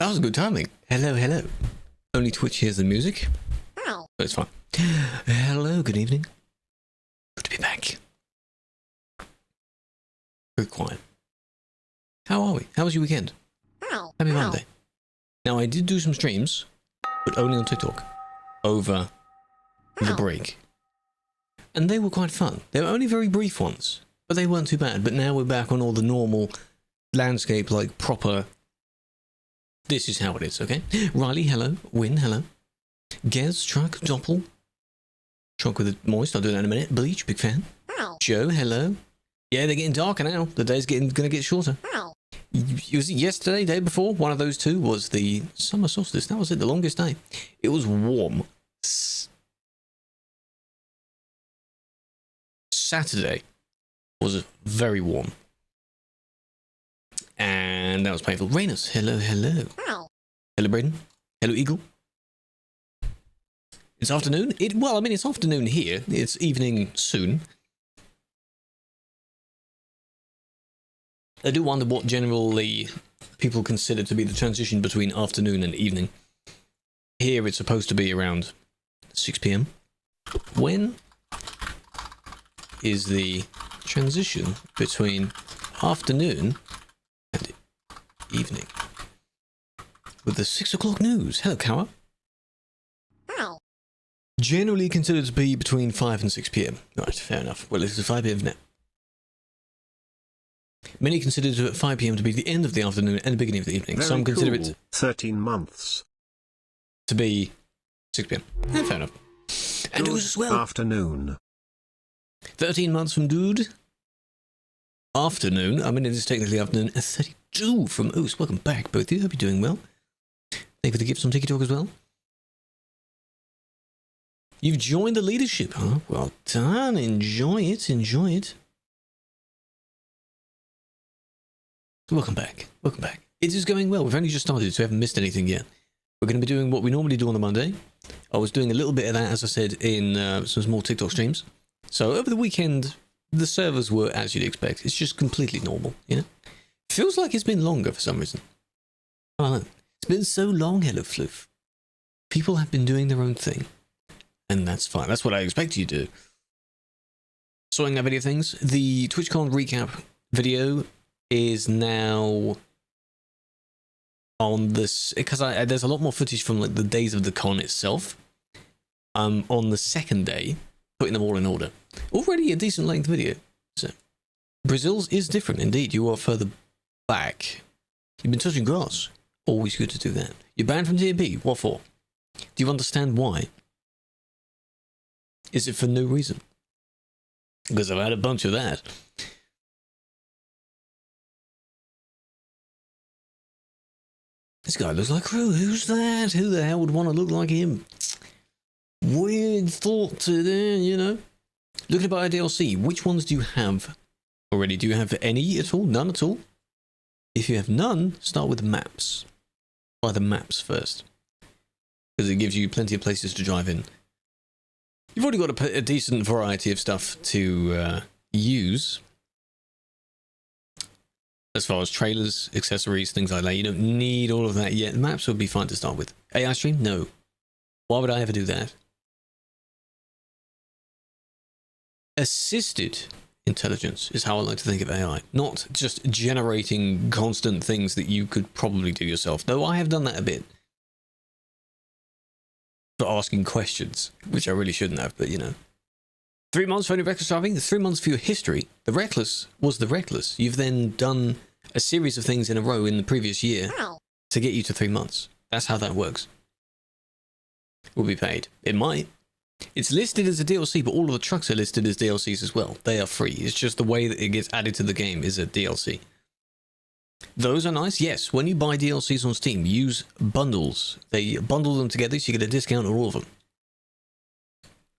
That was good timing. Hello, hello. Only Twitch hears the music. But it's fine. Hello, good evening. Good to be back. Very quiet. How are we? How was your weekend? Happy Monday. Now, I did do some streams, but only on TikTok, over the break. And they were quite fun. They were only very brief ones, but they weren't too bad. But now we're back on all the normal landscape, like proper... This is how it is, okay? Riley, hello. Win, hello. Gez, Truck, Doppel. Truck with a moist, I'll do that in a minute. Bleach, big fan. Joe, hello. Yeah, they're getting darker now. The day's gonna get shorter. Was it yesterday, day before? One of those two was the summer solstice. That was it, the longest day. It was warm. Saturday was very warm. And that was painful. Rainus, hello, hello. Hello, Braden. Hello, Eagle. It's afternoon. Well, I mean, it's afternoon here. It's evening soon. I do wonder what generally people consider to be the transition between afternoon and evening. Here it's supposed to be around 6 PM. When is the transition between afternoon and evening? With the 6 o'clock news. Hello, Kawa. Generally considered to be between 5 and 6 PM. Right, fair enough. Well, it's 5 PM now. Many consider it at 5 PM to be the end of the afternoon and the beginning of the evening. Very Some consider cool. it 13 months to be 6 PM. Yeah, fair enough. And Good Ooze as well. afternoon. 13 months from Dude. Afternoon. I mean, it is technically afternoon. 32 from Ooze. Welcome back, both of you. Hope you're doing well. Thank you for the gifts on TikTok as well. You've joined the leadership, huh? Well done. Enjoy it. Enjoy it. Welcome back. Welcome back. It is going well. We've only just started, so we haven't missed anything yet. We're going to be doing what we normally do on the Monday. I was doing a little bit of that, as I said, in some small TikTok streams. So over the weekend, the servers were as you'd expect. It's just completely normal, you know? Feels like it's been longer for some reason. I don't know. It's been so long, Hello Floof. People have been doing their own thing. And that's fine. That's what I expect you to do. Sorting out video things. The TwitchCon recap video is now on this, because there's a lot more footage from like the days of the con itself. On the second day, putting them all in order. Already a decent length video. So Brazil's is different indeed. You are further back. You've been touching grass. Always good to do that. You're banned from TMP. What for? Do you understand why? Is it for no reason? Because I've had a bunch of that. This guy looks like Crew. Who's that? Who the hell would want to look like him? Weird thought to there, you know. Looking at buy a DLC, which ones do you have already? Do you have any at all? None at all? If you have none, start with the maps. Buy the maps first. Because it gives you plenty of places to drive in. You've already got a decent variety of stuff to use. As far as trailers, accessories, things like that. You don't need all of that yet. Maps would be fine to start with. AI stream? No. Why would I ever do that? Assisted intelligence is how I like to think of AI. Not just generating constant things that you could probably do yourself. Though I have done that a bit. For asking questions, which I really shouldn't have, but you know. 3 months for any reckless driving, 3 months for your history. The reckless was the reckless. You've then done a series of things in a row in the previous year to get you to 3 months. That's how that works. Will be paid. It might. It's listed as a DLC, but all of the trucks are listed as DLCs as well. They are free. It's just the way that it gets added to the game is a DLC. Those are nice, yes. When you buy DLCs on Steam, use bundles. They bundle them together so you get a discount on all of them.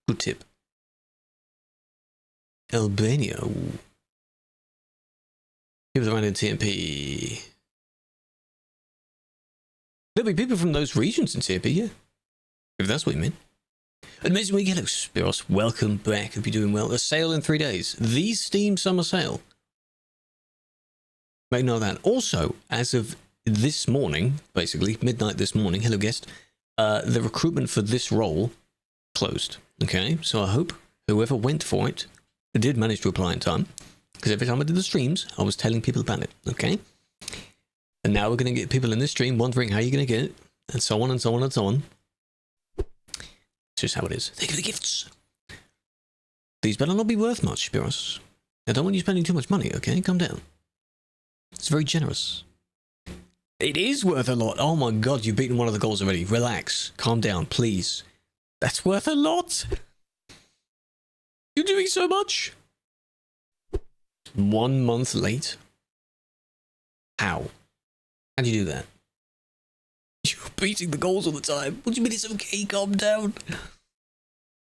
Good tip. Albania. Ooh. People around in TMP. There'll be people from those regions in TMP, yeah. If that's what you mean. Amazing week. Hello, Spiros. Welcome back. Hope you're doing well. A sale in 3 days. The Steam Summer Sale. Make note of that. Also, as of this morning, basically, midnight this morning, hello guest, the recruitment for this role closed. Okay, so I hope whoever went for it did manage to apply in time, because every time I did the streams, I was telling people about it, okay? And now we're going to get people in this stream wondering how you're going to get it, and so on and so on and so on. It's just how it is. Thank you for the gifts. These better not be worth much, Spiros. I don't want you spending too much money, okay? Calm down. It's very generous. It is worth a lot. Oh my god, you've beaten one of the goals already. Relax. Calm down, please. That's worth a lot. You're doing so much. 1 month late. How? How do you do that? You're beating the goals all the time. What do you mean it's okay? Calm down.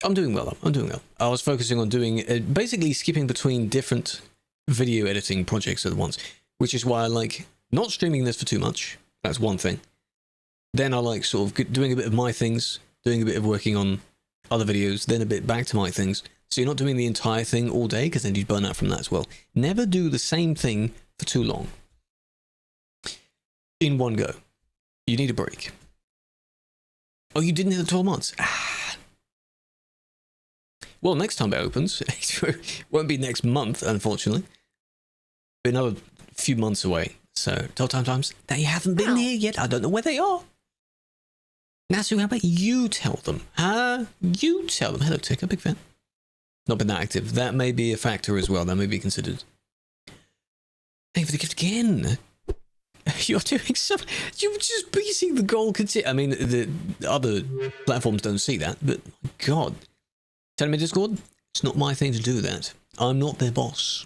I'm doing well, though. I'm doing well. I was focusing on doing, basically skipping between different video editing projects at once, which is why I like not streaming this for too much. That's one thing. Then I like sort of doing a bit of my things, doing a bit of working on other videos, then a bit back to my things. So you're not doing the entire thing all day, because then you'd burn out from that as well. Never do the same thing for too long. In one go. You need a break. Oh, you didn't hit the 12 months? Ah. Well, next time it opens, it won't be next month, unfortunately. Be another few months away. So, 12 times, they haven't been here yet. I don't know where they are. Nasu, how about you tell them? Huh? You tell them. Hello, Ticker, big fan. Not been that active. That may be a factor as well. That may be considered. Thank you for the gift again. You're doing so. You're just beating the goal. I mean, the other platforms don't see that, but God. Tell me, Discord, it's not my thing to do that. I'm not their boss.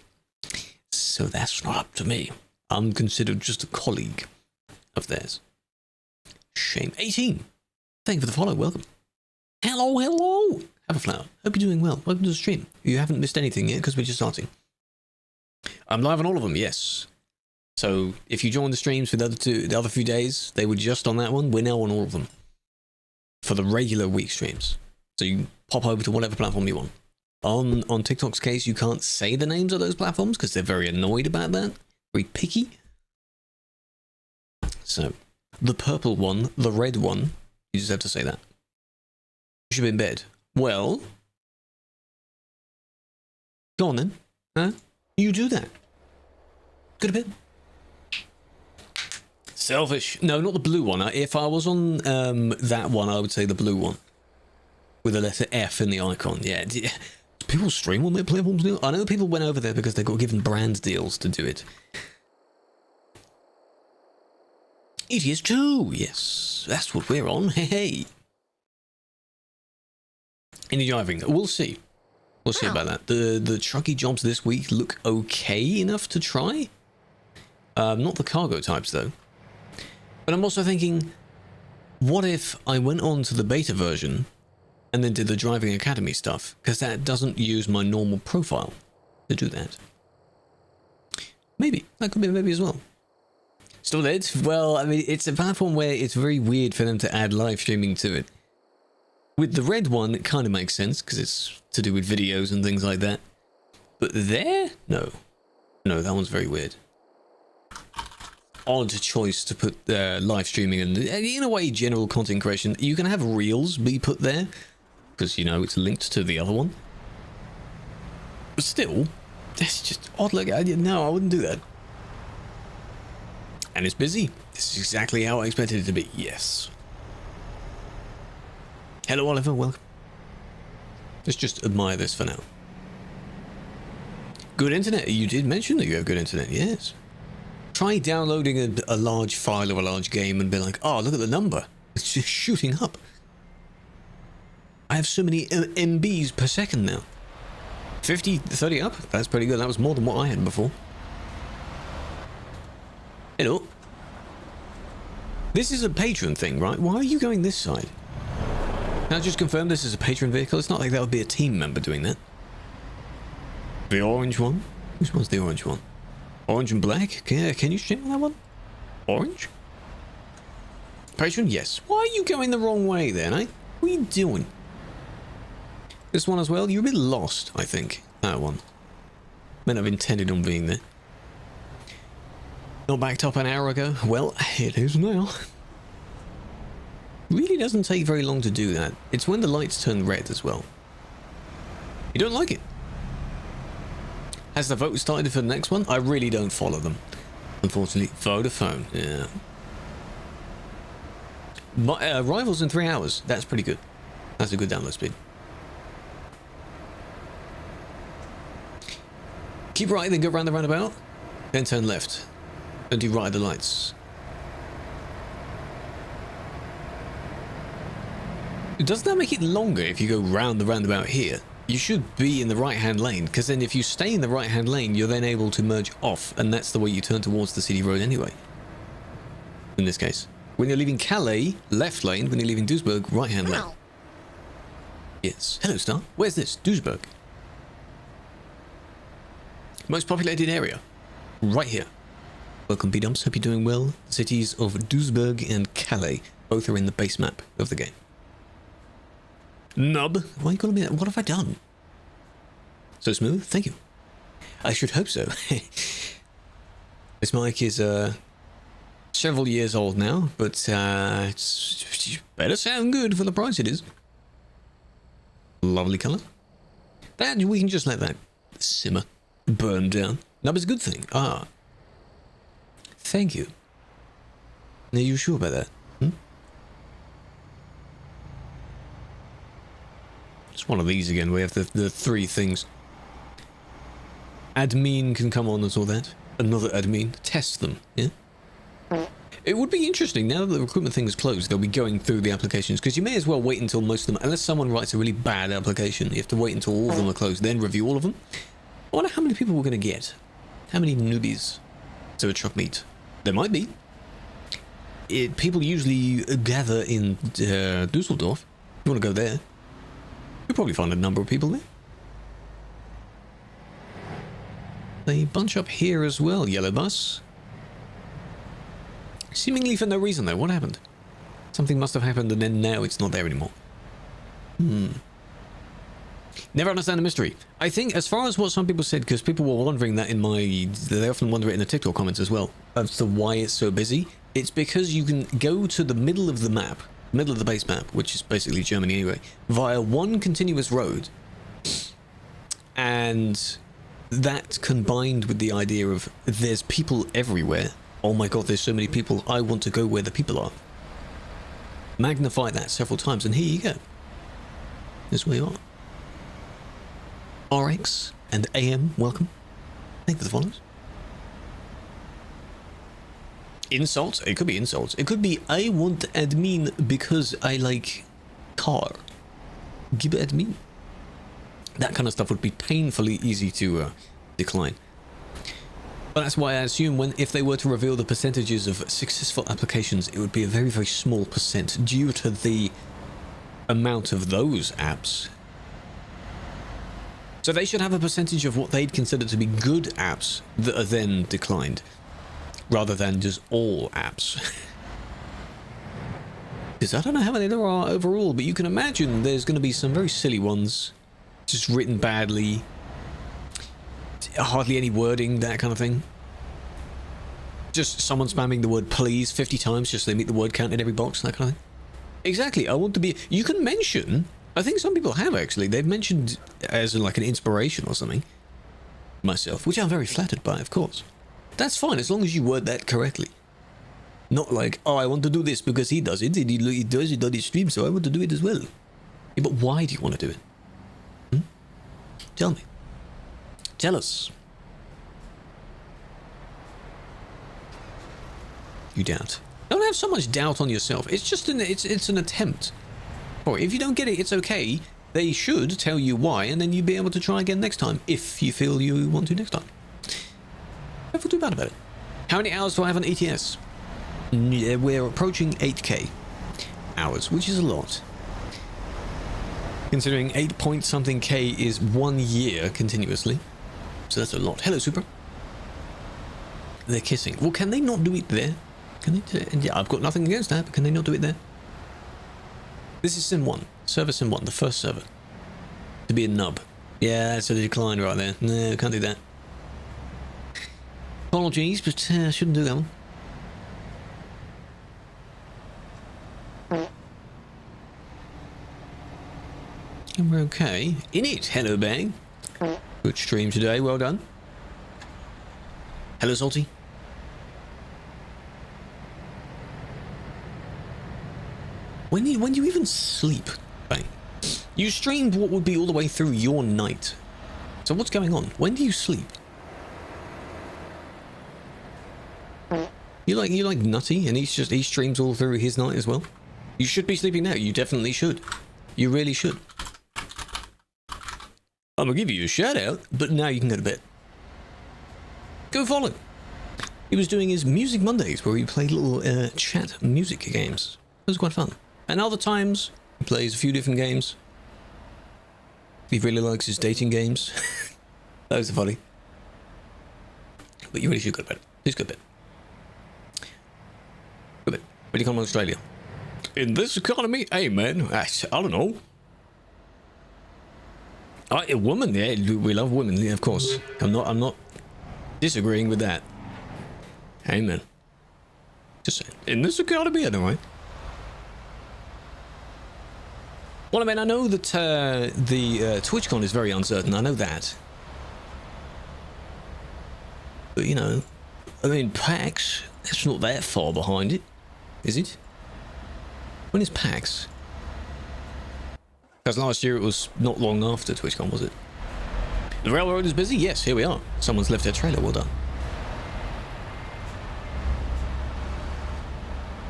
So that's not up to me. I'm considered just a colleague of theirs. Shame. 18. Thank you for the follow. Welcome. Hello, hello. Have a flower. Hope you're doing well. Welcome to the stream. You haven't missed anything yet because we're just starting. I'm live on all of them, yes. So if you join the streams for the other few days, they were just on that one. We're now on all of them for the regular week streams. So you can pop over to whatever platform you want. On TikTok's case, you can't say the names of those platforms because they're very annoyed about that. Very picky. So, the purple one, the red one, you just have to say that. You should be in bed. Well, go on then. Huh? You do that. Go to bed. Selfish. No, not the blue one. If I was on that one, I would say the blue one. With the letter F in the icon. Yeah. People stream on their platforms now? I know people went over there because they got given brand deals to do it. It is too. Yes. That's what we're on. Hey. Any driving? We'll see. We'll see about that. The trucky jobs this week look okay enough to try. Not the cargo types, though. But I'm also thinking, what if I went on to the beta version and then did the driving academy stuff? Because that doesn't use my normal profile to do that. Maybe. That could be a maybe as well. Still dead? Well, I mean, it's a platform where it's very weird for them to add live streaming to it. With the red one, it kind of makes sense because it's to do with videos and things like that. But there? No. No, that one's very weird. Odd choice to put live streaming and, in a way, general content creation. You can have reels be put there because, you know, it's linked to the other one. But still, that's just odd. Like, no, I wouldn't do that. And it's busy. This is exactly how I expected it to be. Yes. Hello, Oliver. Welcome. Let's just admire this for now. Good internet. You did mention that you have good internet. Yes. Try downloading a large file of a large game and be like, oh, look at the number. It's just shooting up. I have so many MBs per second now. 50, 30 up. That's pretty good. That was more than what I had before. Hello. This is a patron thing, right? Why are you going this side? Can I just confirm this is a patron vehicle? It's not like that would be a team member doing that. The orange one? Which one's the orange one? Orange and black? Can you stream on that one? Orange? Patron? Yes. Why are you going the wrong way then, eh? What are you doing? This one as well? You're a bit lost, I think. That one. May not have intended on being there. Not backed up an hour ago? Well, it is now. Really doesn't take very long to do that. It's when the lights turn red as well. You don't like it? Has the vote started for the next one? I really don't follow them. Unfortunately, Vodafone, yeah. Arrivals in 3 hours. That's pretty good. That's a good download speed. Keep right, then go round the roundabout. Then turn left. Don't do right at the lights. Doesn't that make it longer if you go round the roundabout here? You should be in the right-hand lane, because then if you stay in the right-hand lane, you're then able to merge off, and that's the way you turn towards the city road anyway. In this case. When you're leaving Calais, left lane. When you're leaving Duisburg, right-hand lane. Yes. Hello, Star. Where's this? Duisburg. Most populated area. Right here. Welcome, B-Dumps. Hope you're doing well. The cities of Duisburg and Calais. Both are in the base map of the game. Nub. Why are you calling me that? What have I done? So smooth? Thank you. I should hope so. This mic is several years old now, but it's better sound good for the price it is. Lovely colour. That we can just let that simmer, burn down. Nub is a good thing. Ah. Thank you. Are you sure about that? It's one of these again. We have the three things. Admin can come on and all that. Another admin. Test them. Yeah. It would be interesting now that the recruitment thing is closed. They'll be going through the applications because you may as well wait until most of them. Unless someone writes a really bad application, you have to wait until all of them are closed, then review all of them. I wonder how many people we're going to get. How many newbies to a truck meet? There might be. People usually gather in Dusseldorf. If you want to go there, you'll probably find a number of people there. They bunch up here as well, yellow bus. Seemingly for no reason though. What happened? Something must have happened and then now it's not there anymore. Never understand the mystery. I think as far as what some people said, because people were wondering that in they often wonder it in the TikTok comments as well, as to why it's so busy. It's because you can go to the middle of the map, middle of the base map, which is basically Germany anyway, via one continuous road. And that combined with the idea of there's people everywhere. Oh my god, there's so many people, I want to go where the people are. Magnify that several times and here you go. This way you are. RX and AM, welcome. Thank you for the follows. Insults? It could be insults. It could be, I want admin because I like car. Give admin. That kind of stuff would be painfully easy to decline. But that's why I assume if they were to reveal the percentages of successful applications, it would be a very, very small percent due to the amount of those apps. So they should have a percentage of what they'd consider to be good apps that are then declined, rather than just all apps. Because I don't know how many there are overall, but you can imagine there's going to be some very silly ones, just written badly, hardly any wording, that kind of thing. Just someone spamming the word please 50 times just so they meet the word count in every box, that kind of thing. Exactly, I want to be... You can mention... I think some people have actually. They've mentioned as like an inspiration or something. Myself, which I'm very flattered by, of course. That's fine as long as you word that correctly. Not like, oh, I want to do this because he does it. He does it on his stream, so I want to do it as well. Yeah, but why do you want to do it? Tell me. Tell us. You doubt. Don't have so much doubt on yourself. It's just it's an attempt. Or if you don't get it, it's okay. They should tell you why, and then you'll be able to try again next time, if you feel you want to next time. Don't feel too bad about it. How many hours do I have on ETS? We're approaching 8k hours, which is a lot. Considering 8 point something K is 1 year continuously. So that's a lot. Hello, Super. They're kissing. Well, can they not do it there? Can they? Yeah, I've got nothing against that, but can they not do it there? This is Sim 1. Server Sim 1, the first server. To be a nub. Yeah, that's a decline right there. No, can't do that. Colonel apologies, but I shouldn't do that one. And we're okay. In it, hello Bang. Good stream today, well done. Hello Salty. When do you even sleep, Bang? You streamed what would be all the way through your night. So what's going on? When do you sleep? You like Nutty, and he streams all through his night as well. You should be sleeping now. You definitely should. You really should. I'm gonna give you a shout out, but now you can go to bed. Go follow. He was doing his Music Mondays where he played little chat music games. It was quite fun. And other times he plays a few different games. He really likes his dating games. Those are funny. But you really should go to bed. Please go to bed. Go to bed. When you come to Australia. In this economy, hey man, I don't know. A woman, yeah, we love women, yeah, of course. I'm not disagreeing with that. Amen. Just saying. In this economy, anyway. Well, I mean, I know that the TwitchCon is very uncertain. I know that. But, you know, I mean, PAX, that's not that far behind it, is it? When is PAX? Because last year it was not long after TwitchCon, was it? The railroad is busy? Yes, here we are. Someone's left their trailer, well done.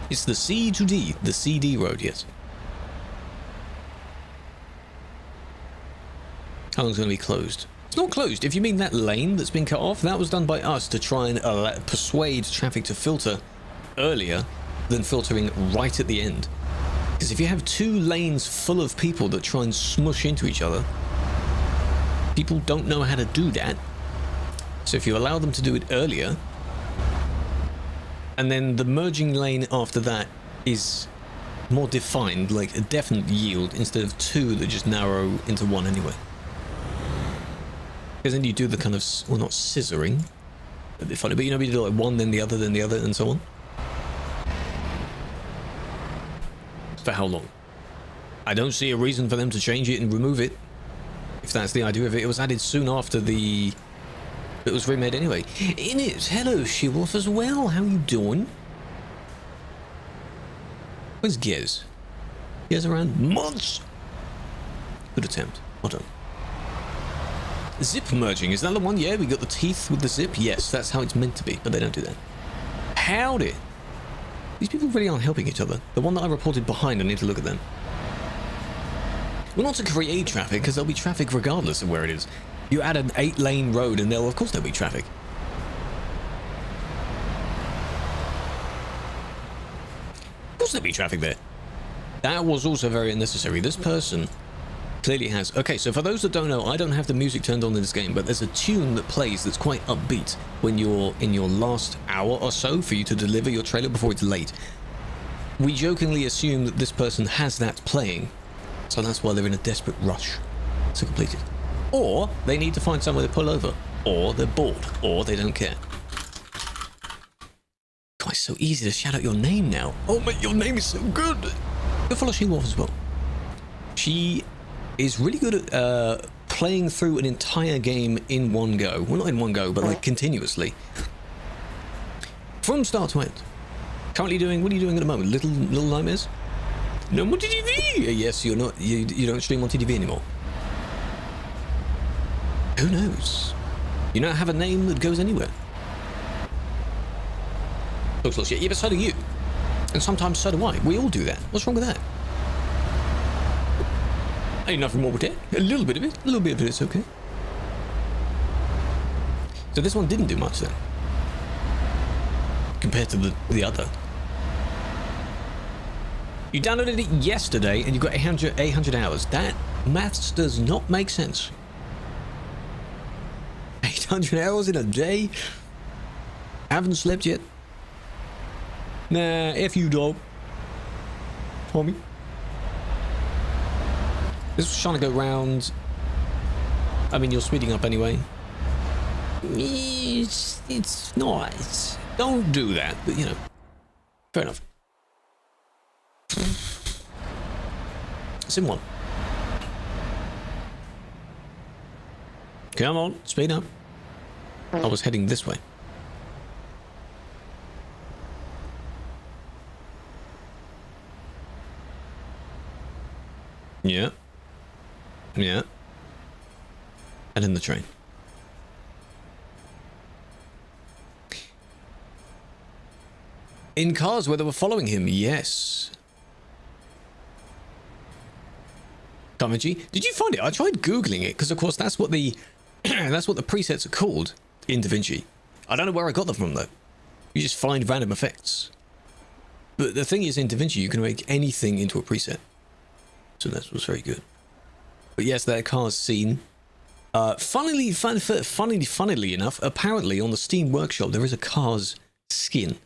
It's the C to D, the CD road, yes. How long is it going to be closed? It's not closed. If you mean that lane that's been cut off, that was done by us to try and persuade traffic to filter earlier than filtering right at the end. Because if you have two lanes full of people that try and smush into each other, people don't know how to do that. So if you allow them to do it earlier, and then the merging lane after that is more defined, like a definite yield, instead of two that just narrow into one anyway. Because then you do the kind of, well, not scissoring, a bit funny, but you know, you do like one, then the other, and so on. For how long? I don't see a reason for them to change it and remove it, if that's the idea of it. It was added soon after it was remade anyway. In it, hello She-Wolf as well, how you doing? Where's Gez? Gez around months? Good attempt, well done. Zip merging, is that the one? Yeah, we got the teeth with the zip. Yes, that's how it's meant to be, but they don't do that. Howdy. These people really aren't helping each other. The one that I reported behind, I need to look at them. Well, not to create traffic, because there'll be traffic regardless of where it is. You add an 8-lane road and of course there'll be traffic. Of course there'll be traffic there. That was also very unnecessary. This person clearly has... Okay, so for those that don't know, I don't have the music turned on in this game, but there's a tune that plays that's quite upbeat when you're in your last hour or so for you to deliver your trailer before it's late. We jokingly assume that this person has that playing, so that's why they're in a desperate rush to complete it. Or they need to find somewhere to pull over, or they're bored, or they don't care. God, it's so easy to shout out your name now. Oh mate, your name is so good. Go follow She-Wolf as well. She is really good at playing through an entire game in one go. Well, not in one go, but like continuously. From start to end. Currently doing, what are you doing at the moment? Little Nightmares? No more TTV! Yes, you're not, you don't stream on TTV anymore. Who knows? You don't have a name that goes anywhere. Looks like shit. Yeah, but so do you. And sometimes so do I. We all do that. What's wrong with that? Ain't nothing wrong with it. A little bit of it. A little bit of it is okay. So this one didn't do much then. Compared to the other. You downloaded it yesterday and you got 800 hours. That maths does not make sense. 800 hours in a day? Haven't slept yet? Nah, F you, dog. Homie. This was trying to go round. I mean, you're speeding up anyway. It's not. Don't do that, but you know. Fair enough. Sim 1. Come on, speed up. I was heading this way. Yeah. Yeah. And in the train. In cars where they were following him, yes. Damagy, did you find it? I tried Googling it, because of course that's what the that's what the presets are called in DaVinci. I don't know where I got them from though. You just find random effects. But the thing is, in DaVinci you can make anything into a preset. So that was very good. But yes, that car's scene. Funnily enough, apparently on the Steam Workshop there is a car's skin.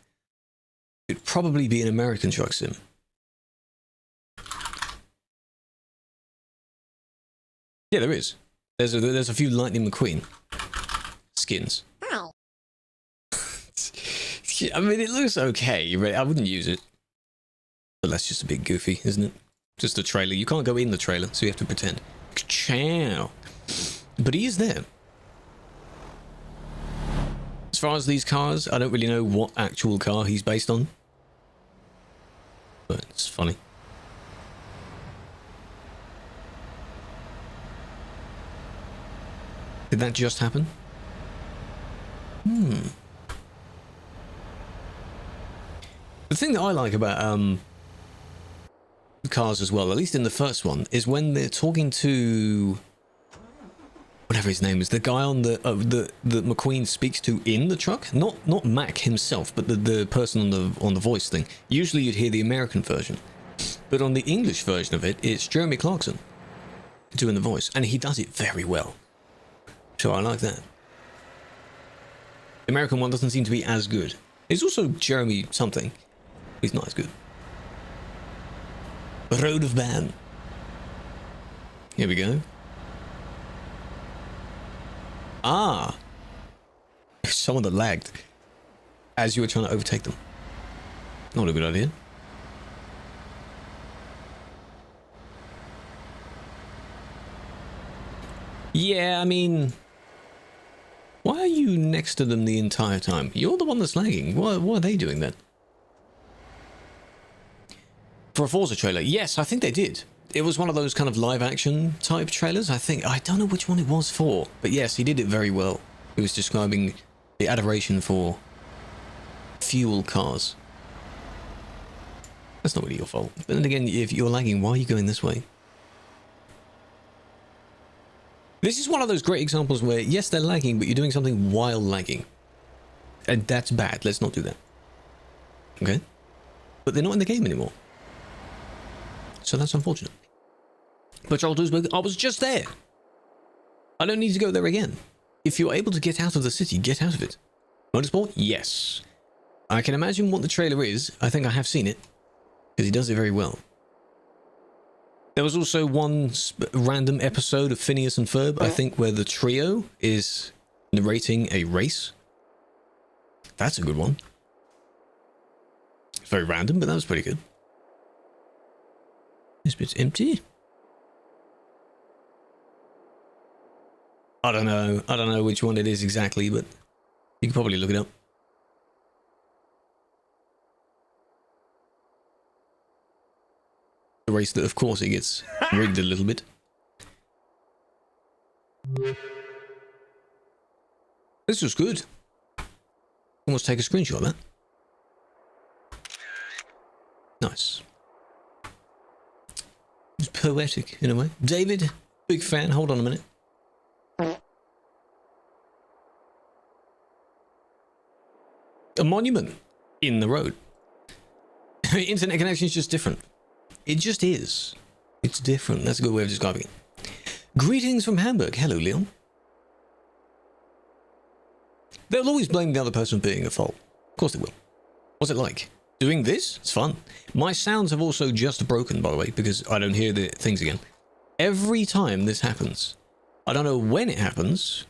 It'd probably be an American truck sim. Yeah, there is. There's a few Lightning McQueen skins. Ow. I mean, it looks okay. I wouldn't use it. But that's just a bit goofy, isn't it? Just a trailer. You can't go in the trailer, so you have to pretend. Ciao. But he is there. As far as these cars, I don't really know what actual car he's based on. But it's funny. Did that just happen? The thing that I like about cars as well, at least in the first one, is when they're talking to whatever his name is, the guy on the McQueen speaks to in the truck, not Mac himself, but the person on the voice thing. Usually you'd hear the American version, but on the English version of it, it's Jeremy Clarkson doing the voice, and he does it very well. So I like that. The American one doesn't seem to be as good. It's also Jeremy something. He's not as good. Road of Ban. Here we go. Ah! Someone that lagged as you were trying to overtake them. Not a good idea. Yeah, I mean, why are you next to them the entire time? You're the one that's lagging. What are they doing then? For a Forza trailer, yes, I think they did. It was one of those kind of live action type trailers, I think. I don't know which one it was for, but yes, he did it very well. He was describing the adoration for fuel cars. That's not really your fault. But then again, if you're lagging, why are you going this way? This is one of those great examples where, yes, they're lagging, but you're doing something while lagging. And that's bad. Let's not do that. Okay? But they're not in the game anymore. So that's unfortunate. But Charles Duisberg, I was just there. I don't need to go there again. If you're able to get out of the city, get out of it. Motorsport? Yes. I can imagine what the trailer is. I think I have seen it. Because he does it very well. There was also one random episode of Phineas and Ferb, I think, where the trio is narrating a race. That's a good one. It's very random, but that was pretty good. This bit's empty. I don't know which one it is exactly, but you can probably look it up. The race that, of course, it gets rigged a little bit. This was good. Almost take a screenshot of that. Nice. It's poetic in a way. David, big fan. Hold on a minute. A monument in the road. Internet connection is just different. It just is. It's different. That's a good way of describing it. Greetings from Hamburg. Hello, Leon. They'll always blame the other person for being at fault. Of course they will. What's it like? Doing this? It's fun. My sounds have also just broken, by the way, because I don't hear the things again. Every time this happens, I don't know when it happens.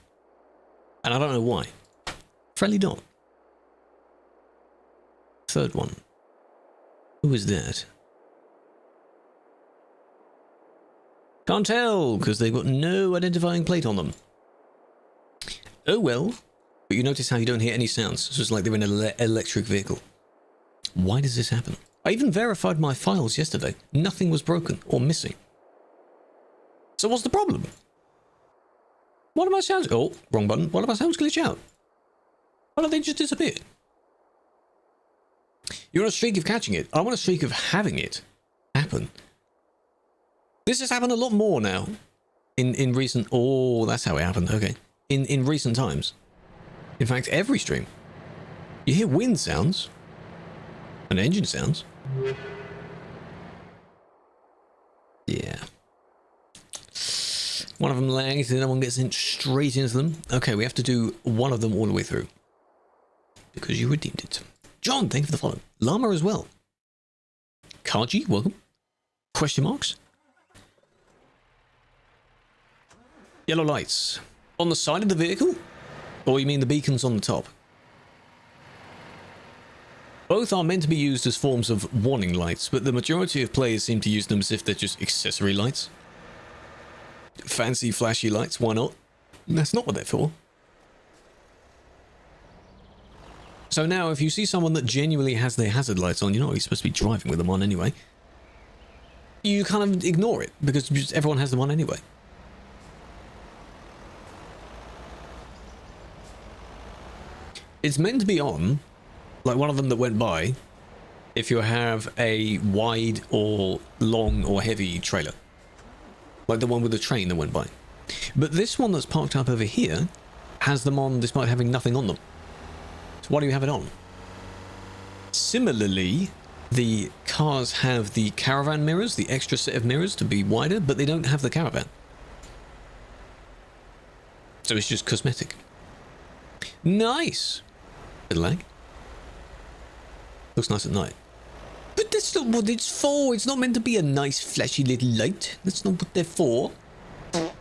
And I don't know why. Friendly dot. Third one. Who is that? Can't tell, because they've got no identifying plate on them. Oh well. But you notice how you don't hear any sounds. It's just like they're in an electric vehicle. Why does this happen? I even verified my files yesterday. Nothing was broken or missing. So what's the problem? Why do my sounds... Oh, wrong button. Why do my sounds glitch out? Why don't they just disappear? You're on a streak of catching it. I'm on a streak of having it happen. This has happened a lot more now. In recent... Oh, that's how it happened. Okay. In recent times. In fact, every stream. You hear wind sounds. And engine sounds. Yeah. One of them lags, the other one gets in straight into them. Okay, we have to do one of them all the way through. Because you redeemed it. John, thank you for the follow. Llama as well. Kaji, welcome. Question marks? Yellow lights. On the side of the vehicle? Or you mean the beacons on the top? Both are meant to be used as forms of warning lights, but the majority of players seem to use them as if they're just accessory lights. Fancy, flashy lights, why not? That's not what they're for. So now, if you see someone that genuinely has their hazard lights on, you're not really supposed to be driving with them on anyway. You kind of ignore it, because just everyone has them on anyway. It's meant to be on, like one of them that went by, if you have a wide or long or heavy trailer. Like the one with the train that went by. But this one that's parked up over here has them on despite having nothing on them. So why do you have it on? Similarly, the cars have the caravan mirrors, the extra set of mirrors to be wider, but they don't have the caravan. So it's just cosmetic. Nice! Bit of lag. Looks nice at night. But that's not what it's for. It's not meant to be a nice flashy little light. That's not what they're for. That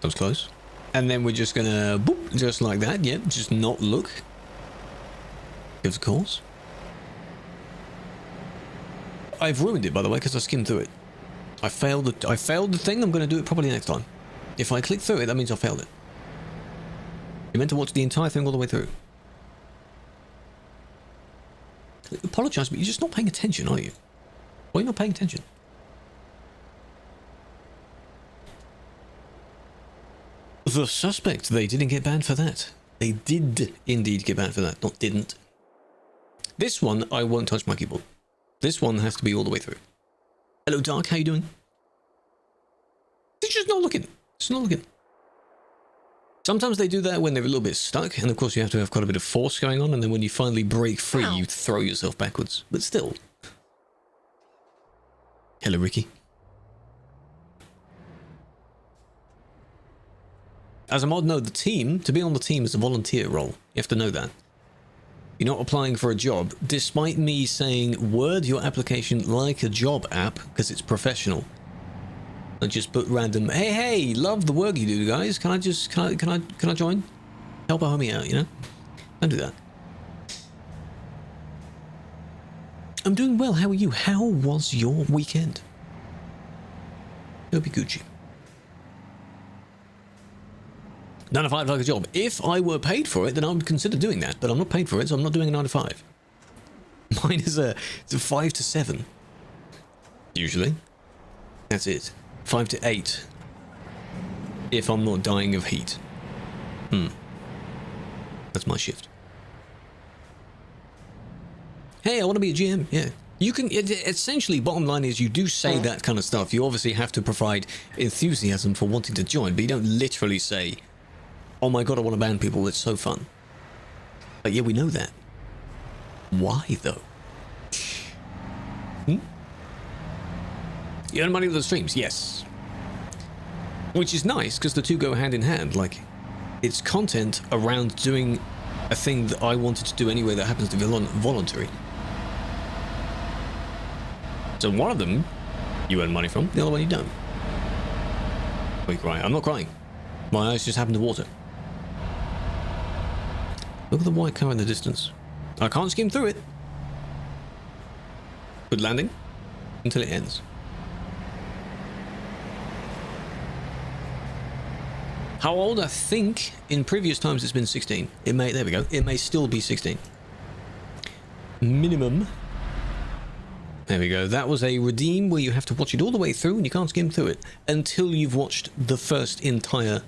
was close. And then we're just gonna boop, just like that. Yep, just not look. Gives a course. I've ruined it, by the way, because I skimmed through it. I failed the thing. I'm gonna do it properly next time. If I click through it, that means I failed it. You're meant to watch the entire thing all the way through. I apologise, but you're just not paying attention, are you? Why are you not paying attention? The suspect, they didn't get banned for that. They did indeed get banned for that, not didn't. This one, I won't touch my keyboard. This one has to be all the way through. Hello, Dark, how you doing? It's just not looking. It's not looking. Sometimes they do that when they're a little bit stuck, and of course you have to have quite a bit of force going on, and then when you finally break free, you throw yourself backwards. But still. Hello, Ricky. As a mod, no, the team, to be on the team is a volunteer role. You have to know that. You're not applying for a job, despite me saying word your application like a job app, because it's professional. I just put random, hey, love the work you do, guys. Can I join? Help a homie out, you know? Don't do that. I'm doing well. How are you? How was your weekend? Hope you're Gucci. 9 to 5 like a job. If I were paid for it, then I would consider doing that. But I'm not paid for it, so I'm not doing a 9 to 5. Mine is it's a 5 to 7. Usually. That's it. 5 to 8. If I'm not dying of heat. That's my shift. Hey, I want to be a GM. Yeah. You can, essentially, bottom line is you do say that kind of stuff. You obviously have to provide enthusiasm for wanting to join, but you don't literally say, oh my god, I want to ban people, it's so fun. But yeah, we know that. Why, though? You earn money with the streams, yes. Which is nice, because the two go hand in hand. Like, it's content around doing a thing that I wanted to do anyway that happens to be voluntary. So one of them, you earn money from, the other one you don't. We cry. I'm not crying. My eyes just happen to water. Look at the white car in the distance. I can't skim through it. Good landing until it ends. How old? I think in previous times it's been 16. It may, there we go. It may still be 16. Minimum. There we go. That was a redeem where you have to watch it all the way through and you can't skim through it until you've watched the first entire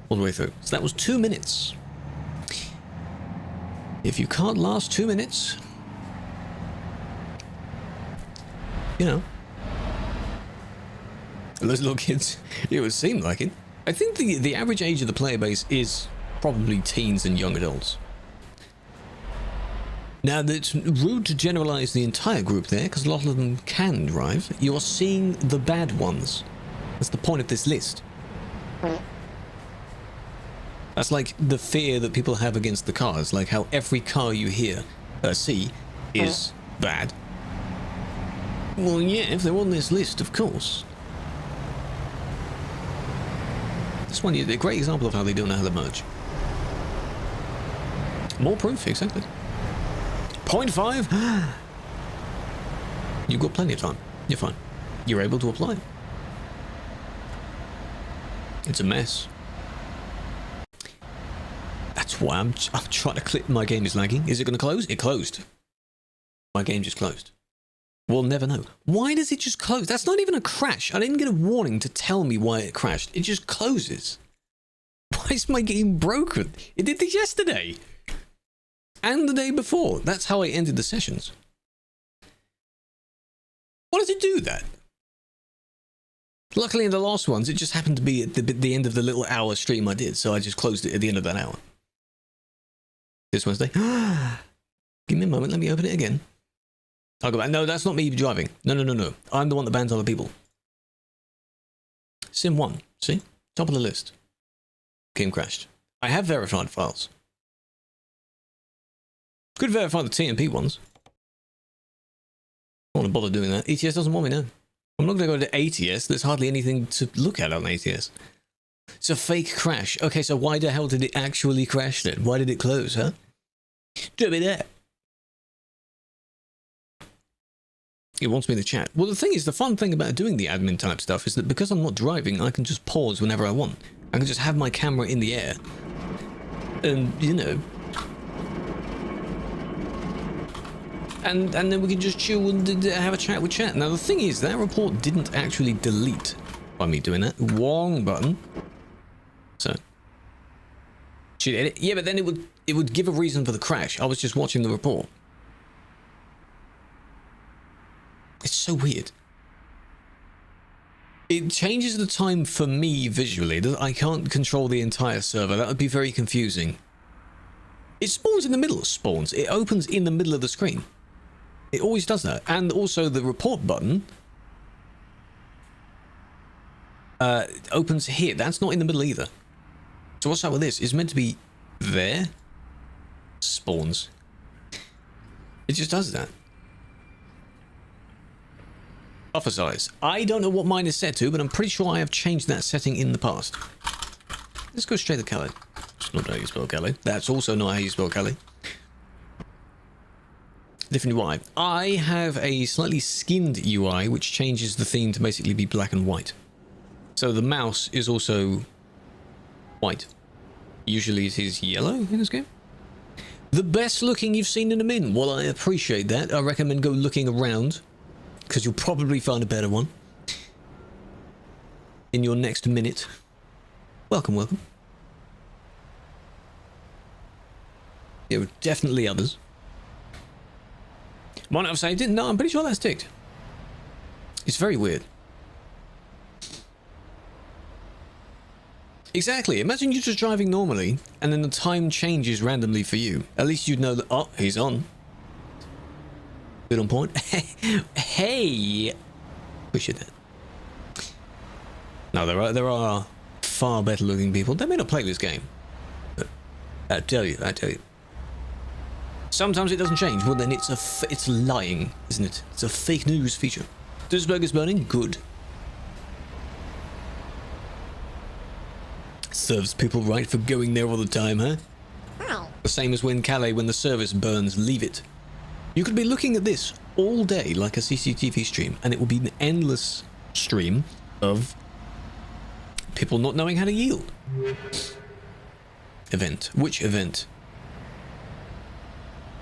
all the way through. So that was 2 minutes. If you can't last 2 minutes, you know, those little kids, it would seem like it. I think the average age of the player base is probably teens and young adults. Now, it's rude to generalize the entire group there, because a lot of them can drive. You are seeing the bad ones. That's the point of this list. That's like the fear that people have against the cars, like how every car you see is bad. Well, yeah, if they're on this list, of course. This one is a great example of how they don't know how to merge. More proof, exactly. 0.5? You've got plenty of time. You're fine. You're able to apply. It's a mess. That's why I'm trying to click. My game is lagging. Is it going to close? It closed. My game just closed. We'll never know. Why does it just close? That's not even a crash. I didn't get a warning to tell me why it crashed. It just closes. Why is my game broken? It did this yesterday. And the day before. That's how I ended the sessions. Why does it do that? Luckily in the last ones, it just happened to be at the end of the little hour stream I did, so I just closed it at the end of that hour. This Wednesday. Give me a moment, let me open it again. I'll go back. No, that's not me driving. No. I'm the one that bans other people. Sim 1. See? Top of the list. Game crashed. I have verified files. Could verify the TMP ones. I don't want to bother doing that. ETS doesn't want me now. I'm not going to go to ATS. There's hardly anything to look at on ATS. It's a fake crash. Okay, so why the hell did it actually crash then? Why did it close, huh? Do me that. It wants me to chat. Well, the thing is, the fun thing about doing the admin type stuff is that because I'm not driving, I can just pause whenever I want. I can just have my camera in the air. And, you know. And then we can just chill and have a chat with chat. Now, the thing is, that report didn't actually delete by me doing that. Wrong button. So. Should edit? Yeah, but then it would give a reason for the crash. I was just watching the report. It's so weird. It changes the time for me visually. I can't control the entire server. That would be very confusing. It spawns in the middle. Spawns. It opens in the middle of the screen. It always does that. And also the report button opens here. That's not in the middle either. So what's up with this? It's meant to be there. Spawns. It just does that. Buffer size. I don't know what mine is set to, but I'm pretty sure I have changed that setting in the past. Let's go straight to Calais. That's not how you spell Calais. That's also not how you spell Calais. Different UI. I have a slightly skinned UI, which changes the theme to basically be black and white. So the mouse is also white. Usually it is yellow in this game. The best looking you've seen in a min. Well, I appreciate that. I recommend go looking around, because you'll probably find a better one in your next minute. Welcome, welcome. There were definitely others. Might not have saved it. No, I'm pretty sure that's ticked. It's very weird. Exactly. Imagine you're just driving normally, and then the time changes randomly for you. At least you'd know that, oh, he's on. Good on point. Hey! Appreciate that. No, there are far better looking people. They may not play this game. But I tell you. Sometimes it doesn't change. Well, then it's lying, isn't it? It's a fake news feature. This burger's burning? Good. Serves people right for going there all the time, huh? The same as when Calais, when the service burns, leave it. You could be looking at this all day like a CCTV stream, and it will be an endless stream of people not knowing how to yield. Event. Which event?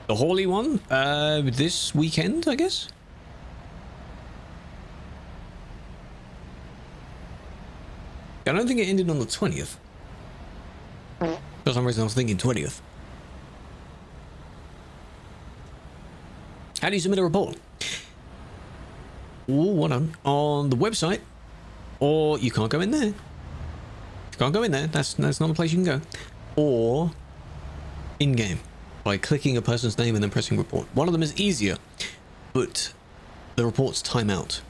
The Hawley one? This weekend, I guess? I don't think it ended on the 20th. For some reason I was thinking 20th. How do you submit a report? Oh, what on the website, or you can't go in there. You can't go in there. That's not the place you can go. Or in game by clicking a person's name and then pressing report. One of them is easier, but the reports time out.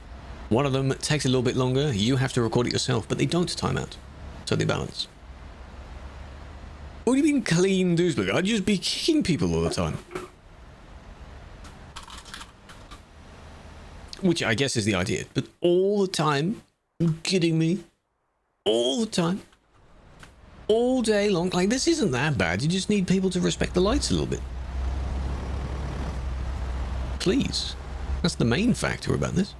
One of them takes a little bit longer. You have to record it yourself, but they don't time out, so they balance. What do you mean clean douchebag? I'd just be kicking people all the time. Which I guess is the idea. But all the time? Are you kidding me? All the time? All day long? Like, this isn't that bad. You just need people to respect the lights a little bit. Please. That's the main factor about this.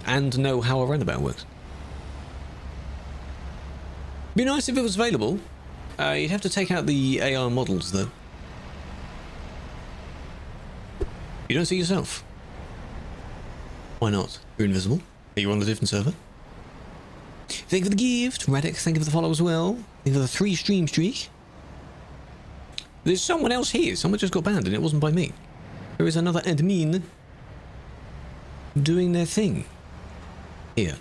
And know how a roundabout works. Be nice if it was available. You'd have to take out the AR models, though. You don't see yourself. Why not? You're invisible. Are you on a different server? Thank you for the gift, Radic. Thank you for the follow as well. Thank you for the 3 stream streak. There's someone else here. Someone just got banned and it wasn't by me. There is another admin doing their thing here.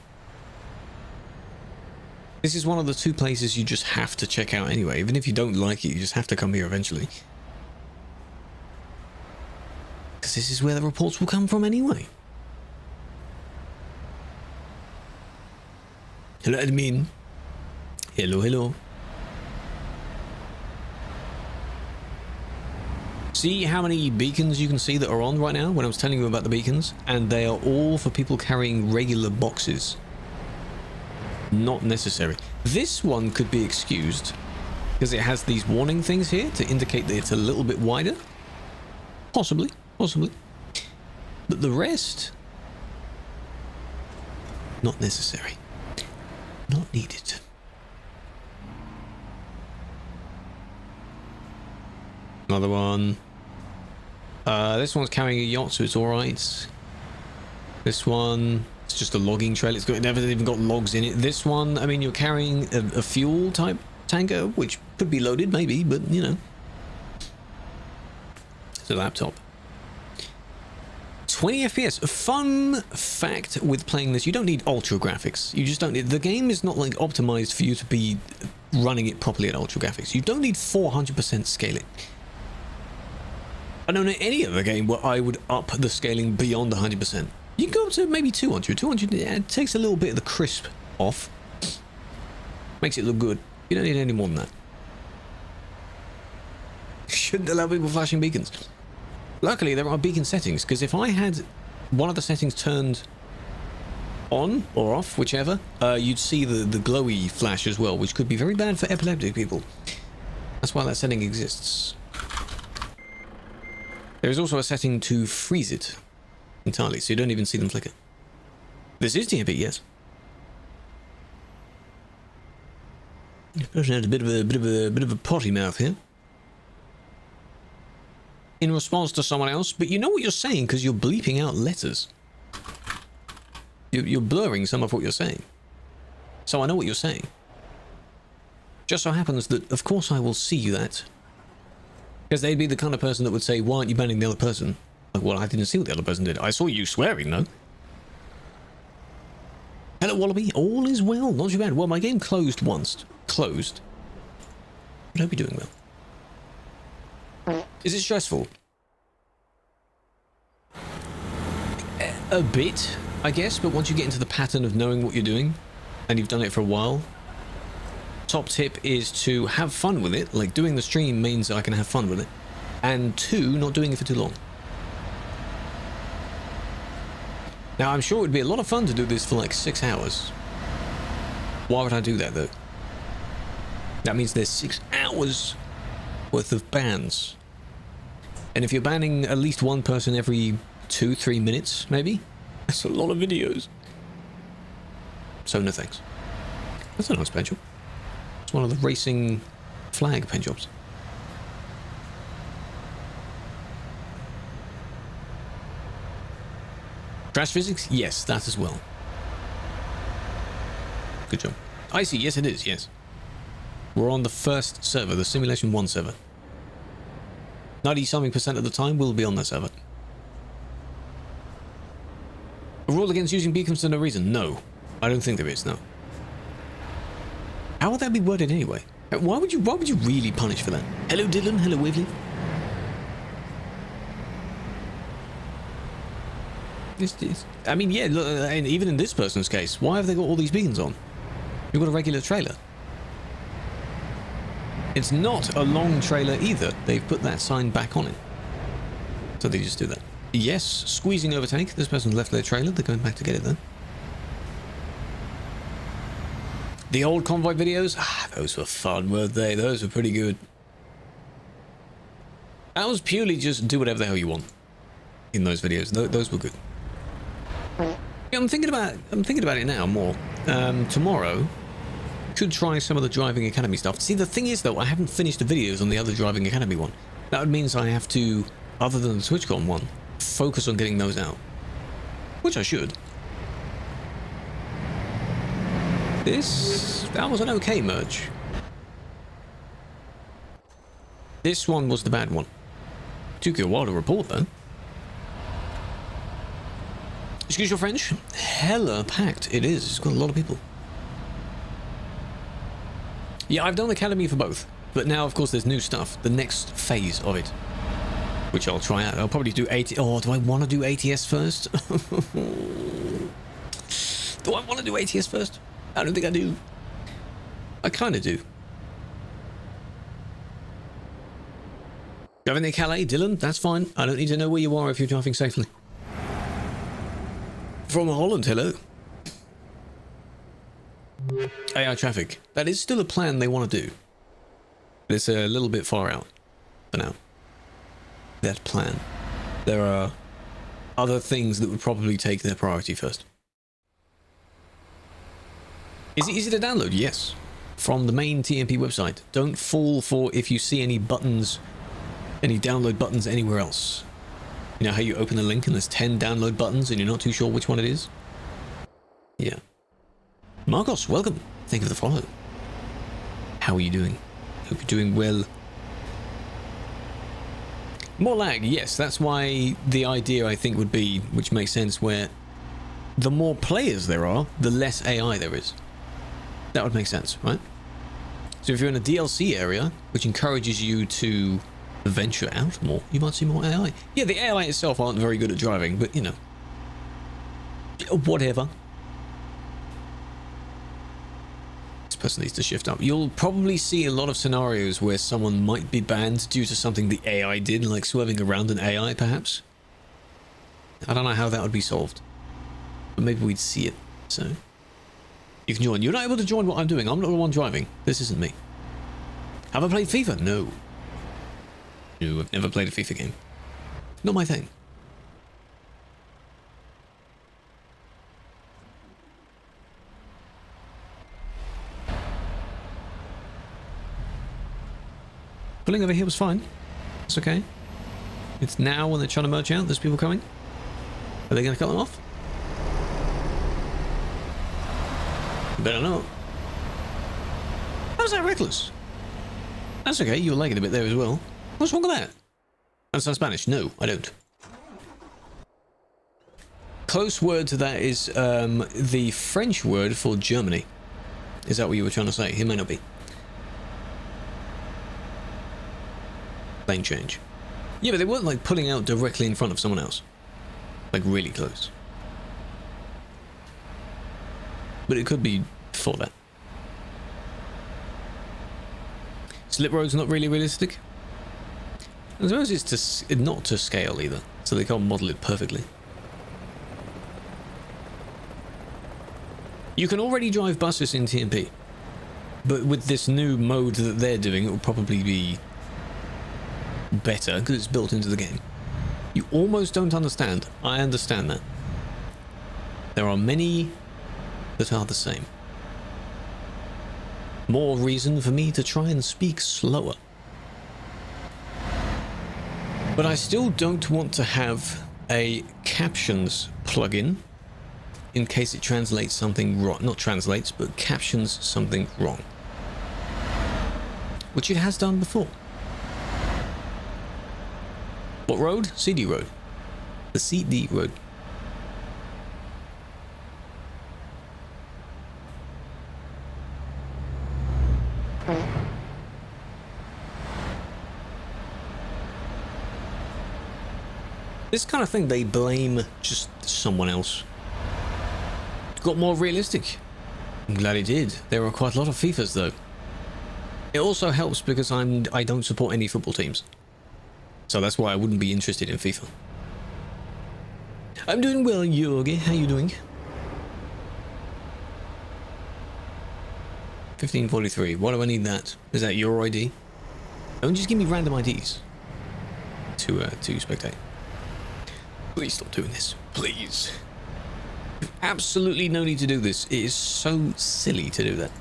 This is one of the 2 places you just have to check out anyway. Even if you don't like it, you just have to come here eventually. Because this is where the reports will come from anyway. Hello, admin. Hello, hello. See how many beacons you can see that are on right now when I was telling you about the beacons? And they are all for people carrying regular boxes. Not necessary. This one could be excused because it has these warning things here to indicate that it's a little bit wider. Possibly, possibly. But the rest, not necessary. Not needed. Another one. This one's carrying a yacht, so it's alright. This one, it's just a logging trail. It's never even got logs in it. This one, I mean, you're carrying a fuel type tanker, which could be loaded, maybe, but you know. It's a laptop. 20 FPS. A fun fact with playing this, you don't need ultra graphics. You just don't need, the game is not like optimized for you to be running it properly at ultra graphics. You don't need 400% scaling. I don't know any other game where I would up the scaling beyond 100%. You can go up to maybe 200. 200, yeah, it takes a little bit of the crisp off. Makes it look good. You don't need any more than that. Shouldn't allow people flashing beacons. Luckily, there are beacon settings, because if I had one of the settings turned on or off, whichever, you'd see the glowy flash as well, which could be very bad for epileptic people. That's why that setting exists. There is also a setting to freeze it entirely, so you don't even see them flicker. This is TMP, yes. This person had a bit of a potty mouth here. In response to someone else, but you know what you're saying because you're bleeping out letters. You're blurring some of what you're saying. So I know what you're saying. Just so happens that, of course, I will see that. Because they'd be the kind of person that would say, why aren't you banning the other person? Like, well, I didn't see what the other person did. I saw you swearing, though. Hello, Wallaby. All is well. Not too bad. Well, my game closed once. Closed. But I hope you're doing well. Is it stressful? A bit, I guess, but once you get into the pattern of knowing what you're doing, and you've done it for a while, top tip is to have fun with it. Like, doing the stream means I can have fun with it. And 2, not doing it for too long. Now, I'm sure it would be a lot of fun to do this for like 6 hours. Why would I do that, though? That means there's 6 hours worth of bans. And if you're banning at least one person every 2-3 minutes, maybe, that's a lot of videos. So no thanks. That's a nice pen job. It's one of the racing flag pen jobs. Crash physics? Yes, that as well. Good job. I see, yes it is, yes. We're on the first server, the Simulation 1 server. 90-something% of the time we'll be on that server. A rule against using beacons for no reason? No. I don't think there is, no. How would that be worded anyway? Why would you really punish for that? Hello Dylan, hello Waveley. I mean, yeah, look, and even in this person's case, why have they got all these beacons on? You've got a regular trailer. It's not a long trailer either. They've put that sign back on it. So they just do that. Yes, squeezing overtake. This person's left their trailer. They're going back to get it then. The old convoy videos? Ah, those were fun, weren't they? Those were pretty good. That was purely just do whatever the hell you want in those videos. Those were good. Yeah, I'm thinking about it now more. Tomorrow, could try some of the Driving Academy stuff. See, the thing is though, I haven't finished the videos on the other Driving Academy one. That means I have to, other than the TwitchCon one, focus on getting those out. Which I should. That was an okay merge. This one was the bad one. Took you a while to report though. Excuse your French? Hella packed. It is. It's got a lot of people. Yeah, I've done Academy for both. But now, of course, there's new stuff. The next phase of it. Which I'll try out. I'll probably do ATS. Oh, do I want to do ATS first? Do I want to do ATS first? I don't think I do. I kind of do. Driving near Calais, Dylan? That's fine. I don't need to know where you are if you're driving safely. From Holland, hello. AI traffic. That is still a plan they want to do. But it's a little bit far out for now. That plan. There are other things that would probably take their priority first. Is it easy to download? Yes. From the main TMP website. Don't fall for if you see any buttons, any download buttons anywhere else. You know how you open a link and there's 10 download buttons and you're not too sure which one it is? Yeah. Marcos, welcome. Thank you for the follow. How are you doing? Hope you're doing well. More lag, yes. That's why the idea, I think, would be, which makes sense, where the more players there are, the less AI there is. That would make sense, right? So if you're in a DLC area, which encourages you to venture out more, you might see more AI. Yeah, the AI itself aren't very good at driving, but you know, whatever. This person needs to shift up. You'll probably see a lot of scenarios where someone might be banned due to something the AI did, like swerving around an AI, perhaps. I don't know how that would be solved, but maybe we'd see it. So you can join. You're not able to join what I'm doing. I'm not the one driving. This isn't me. Have I played FIFA? No. No, I've never played a FIFA game. Not my thing. Pulling over here was fine. It's okay. It's now when they're trying to merge out. There's people coming. Are they going to cut them off? Better not. How's that reckless? That's okay. You're lagging a bit there as well. What's wrong with that? Understand Spanish? No, I don't. Close word to that is the French word for Germany. Is that what you were trying to say? It may not be. Lane change. Yeah, but they weren't like pulling out directly in front of someone else. Like really close. But it could be before that. Slip road's not really realistic. I suppose it's not to scale either, so they can't model it perfectly. You can already drive buses in TMP. But with this new mode that they're doing, it will probably be better because it's built into the game. You almost don't understand. I understand that. There are many that are the same. More reason for me to try and speak slower. But I still don't want to have a captions plugin in case it translates something wrong. Not translates, but captions something wrong. Which it has done before. What road? CD road. The CD road. This kind of thing, they blame just someone else. It got more realistic. I'm glad it did. There are quite a lot of FIFAs though. It also helps because I don't support any football teams. So that's why I wouldn't be interested in FIFA. I'm doing well, Yogi. How you doing? 1543. Why do I need that? Is that your ID? Don't just give me random IDs to spectate. Please stop doing this. Please. Absolutely no need to do this. It is so silly to do that.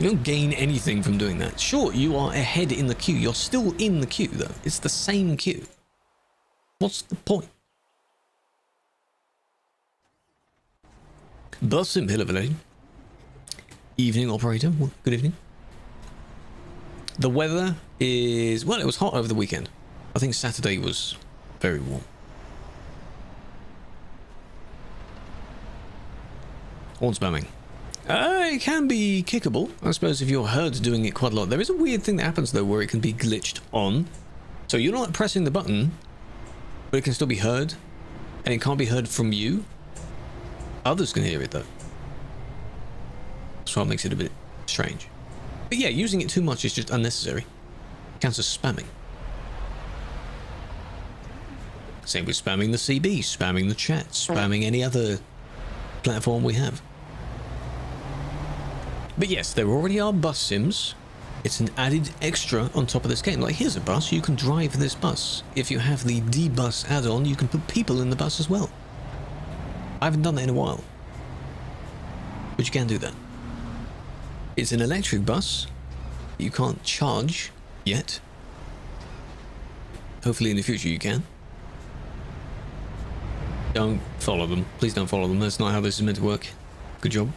You don't gain anything from doing that. Sure, you are ahead in the queue. You're still in the queue, though. It's the same queue. What's the point? Bussim, hello, hello. Evening, operator. Good evening. The weather is... well, it was hot over the weekend. I think Saturday was very warm. Horn spamming. It can be kickable, I suppose, if you're heard doing it quite a lot. There is a weird thing that happens, though, where it can be glitched on. So you're not pressing the button, but it can still be heard. And it can't be heard from you. Others can hear it, though. That's what makes it a bit strange. But yeah, using it too much is just unnecessary. Counts as spamming. Same with spamming the CB, spamming the chat, spamming any other platform we have. But yes, there already are bus sims. It's an added extra on top of this game. Like, here's a bus, you can drive this bus. If you have the D-Bus add-on, you can put people in the bus as well. I haven't done that in a while. But you can do that. It's an electric bus. You can't charge yet. Hopefully in the future you can. Don't follow them. Please don't follow them. That's not how this is meant to work. Good job.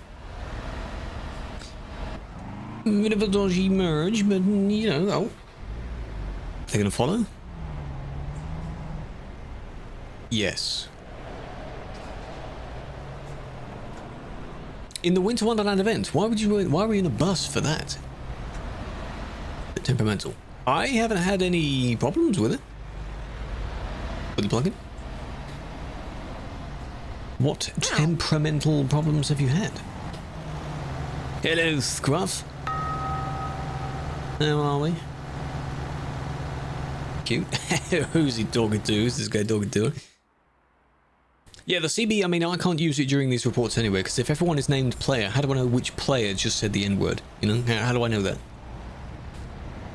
Bit of a dodgy merge, but you know, oh. They're gonna follow? Yes. In the Winter Wonderland event, why were you in a bus for that? Bit temperamental. I haven't had any problems with it. With the plugin. What temperamental problems have you had? Hello, Scruff. How are we? Cute. Who's he talking to? Who's this guy talking to? Yeah, the CB, I mean, I can't use it during these reports anyway, because if everyone is named player, how do I know which player just said the N-word? You know, how do I know that?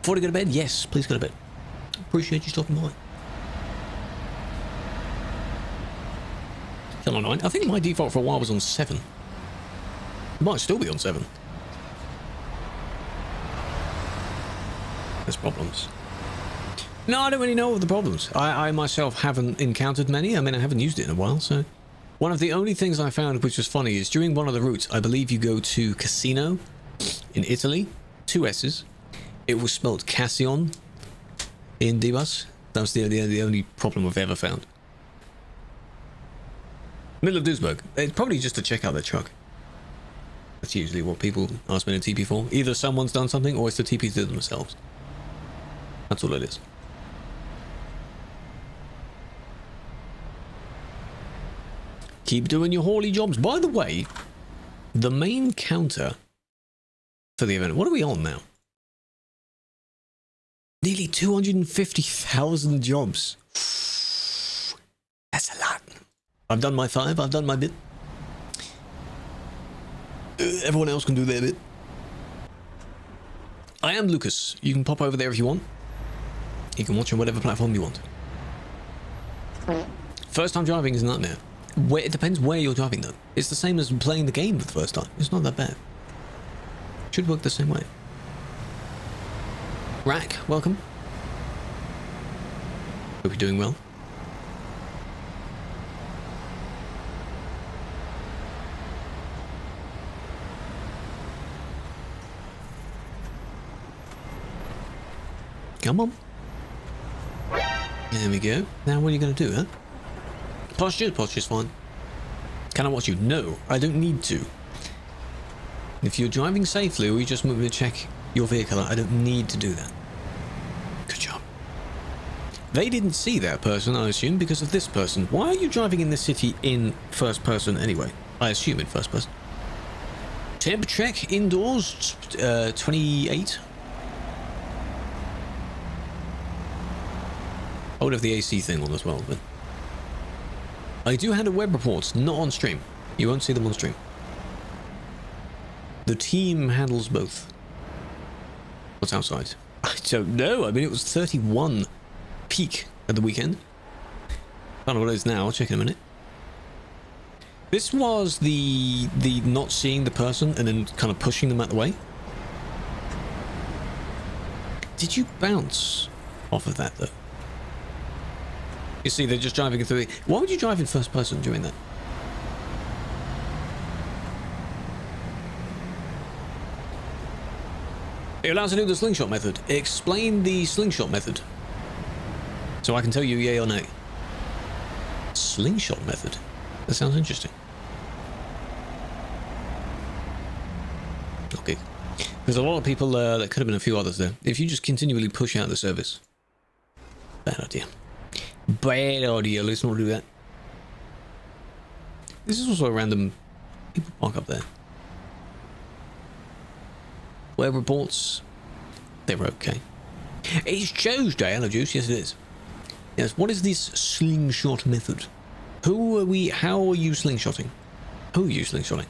Before I go to bed? Yes, please go to bed. Appreciate you stopping by. Still on 9. I think my default for a while was on 7. It might still be on 7. There's problems. No, I don't really know of the problems. I myself haven't encountered many. I mean, I haven't used it in a while, so... One of the only things I found which was funny is during one of the routes, I believe you go to Casino in Italy. 2 S's. It was spelled Cassion in D-Bus. That was the only problem I've ever found. Middle of Duisburg. It's probably just to check out their truck. That's usually what people ask me to TP for. Either someone's done something or it's to TP to themselves. That's all it is. Keep doing your hauly jobs. By the way, the main counter for the event, what are we on now? Nearly 250,000 jobs. That's a lot. I've done my 5, I've done my bit. Everyone else can do their bit. I am Lucas. You can pop over there if you want. You can watch on whatever platform you want. First time driving is a nightmare. It depends where you're driving though. It's the same as playing the game for the first time. It's not that bad. Should work the same way. Rack, welcome. Hope you're doing well. Come on. There we go. Now what are you going to do, huh? Posture? Posture's fine. Can I watch you? No, I don't need to. If you're driving safely or you just want me to check your vehicle, I don't need to do that. Good job. They didn't see that person, I assume, because of this person. Why are you driving in this city in first person anyway? I assume in first person. Temp check indoors, 28. I would have the AC thing on as well, but I do handle web reports, not on stream. You won't see them on stream. The team handles both. What's outside? I don't know. I mean, it was 31 peak at the weekend. I don't know what it is now. I'll check in a minute. This was the not seeing the person and then kind of pushing them out the way. Did you bounce off of that though? You see, they're just driving through. Why would you drive in first person doing that? You're allowed to do the slingshot method. Explain the slingshot method. So I can tell you yay or nay. Slingshot method? That sounds interesting. Okay. There's a lot of people, there could have been a few others there. If you just continually push out the service. Bad idea. Bad idea, let's not do that. This is also a random... People park up there. Web reports, they're okay. It's Tuesday, hello Juice, yes it is. Yes, what is this slingshot method? How are you slingshotting? Who are you slingshotting?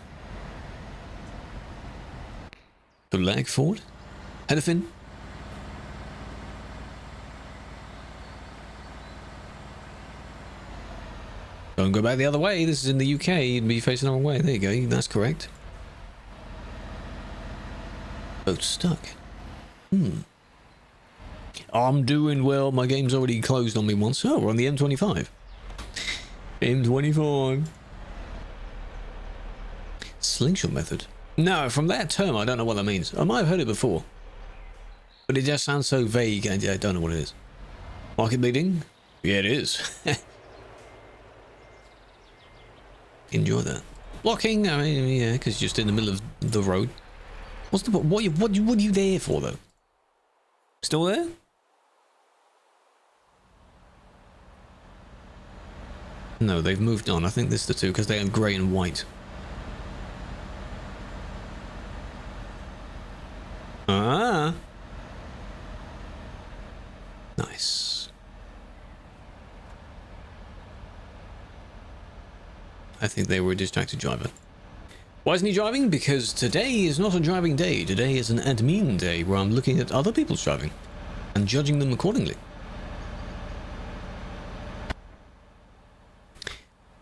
The lag forward? Headfin? Don't go back the other way, this is in the UK, you'd be facing the wrong way. There you go, that's correct. Boat stuck. I'm doing well, my game's already closed on me once. Oh, we're on the M25. M25. Slingshot method. No, from that term, I don't know what that means. I might have heard it before. But it just sounds so vague, and I don't know what it is. Market bleeding? Yeah, it is. Enjoy that. Blocking? I mean, yeah, because you're just in the middle of the road. What's the what are you there for though? Still there? No, they've moved on. I think this is the two because they have grey and white. Ah. Nice. I think they were a distracted driver. Why isn't he driving? Because today is not a driving day. Today is an admin day where I'm looking at other people's driving and judging them accordingly.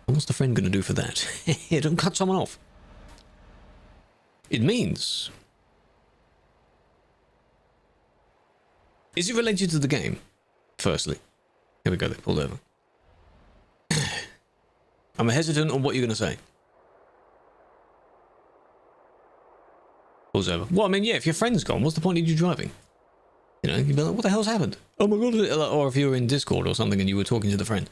What's the friend going to do for that? Don't cut someone off. It means... Is it related to the game? Firstly. Here we go, they pulled over. I'm hesitant on what you're going to say. Pulls over. Well, I mean, yeah, if your friend's gone, what's the point of you driving? You know, you'd be like, what the hell's happened? Oh my god. Or if you were in Discord or something and you were talking to the friend.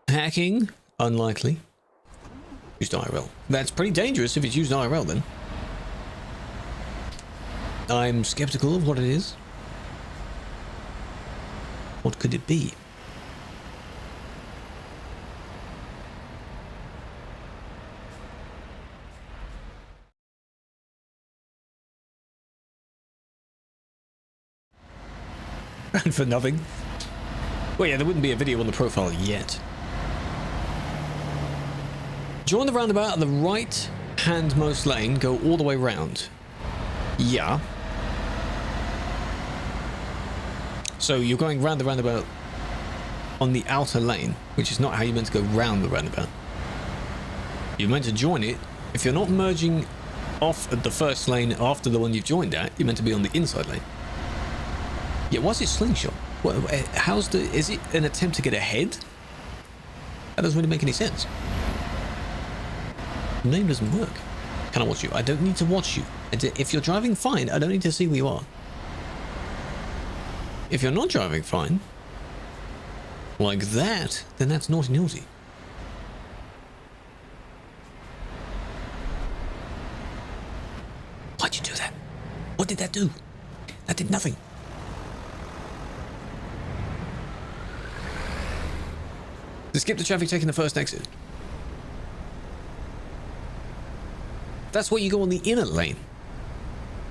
Hacking? Unlikely. Used IRL. That's pretty dangerous if it's used IRL then. I'm skeptical of what it is. What could it be? And for nothing. Well, yeah, there wouldn't be a video on the profile yet. Join the roundabout at the right-handmost lane, go all the way round. Yeah. So you're going round the roundabout on the outer lane, which is not how you're meant to go round the roundabout. You're meant to join it. If you're not merging off at the first lane after the one you've joined at, you're meant to be on the inside lane. Yeah, what's it slingshot? What, is it an attempt to get ahead? That doesn't really make any sense. The name doesn't work. Can I watch you? I don't need to watch you. If you're driving fine, I don't need to see where you are. If you're not driving fine, like that, then that's naughty naughty. Why'd you do that? What did that do? That did nothing. To skip the traffic taking the first exit. That's where you go on the inner lane.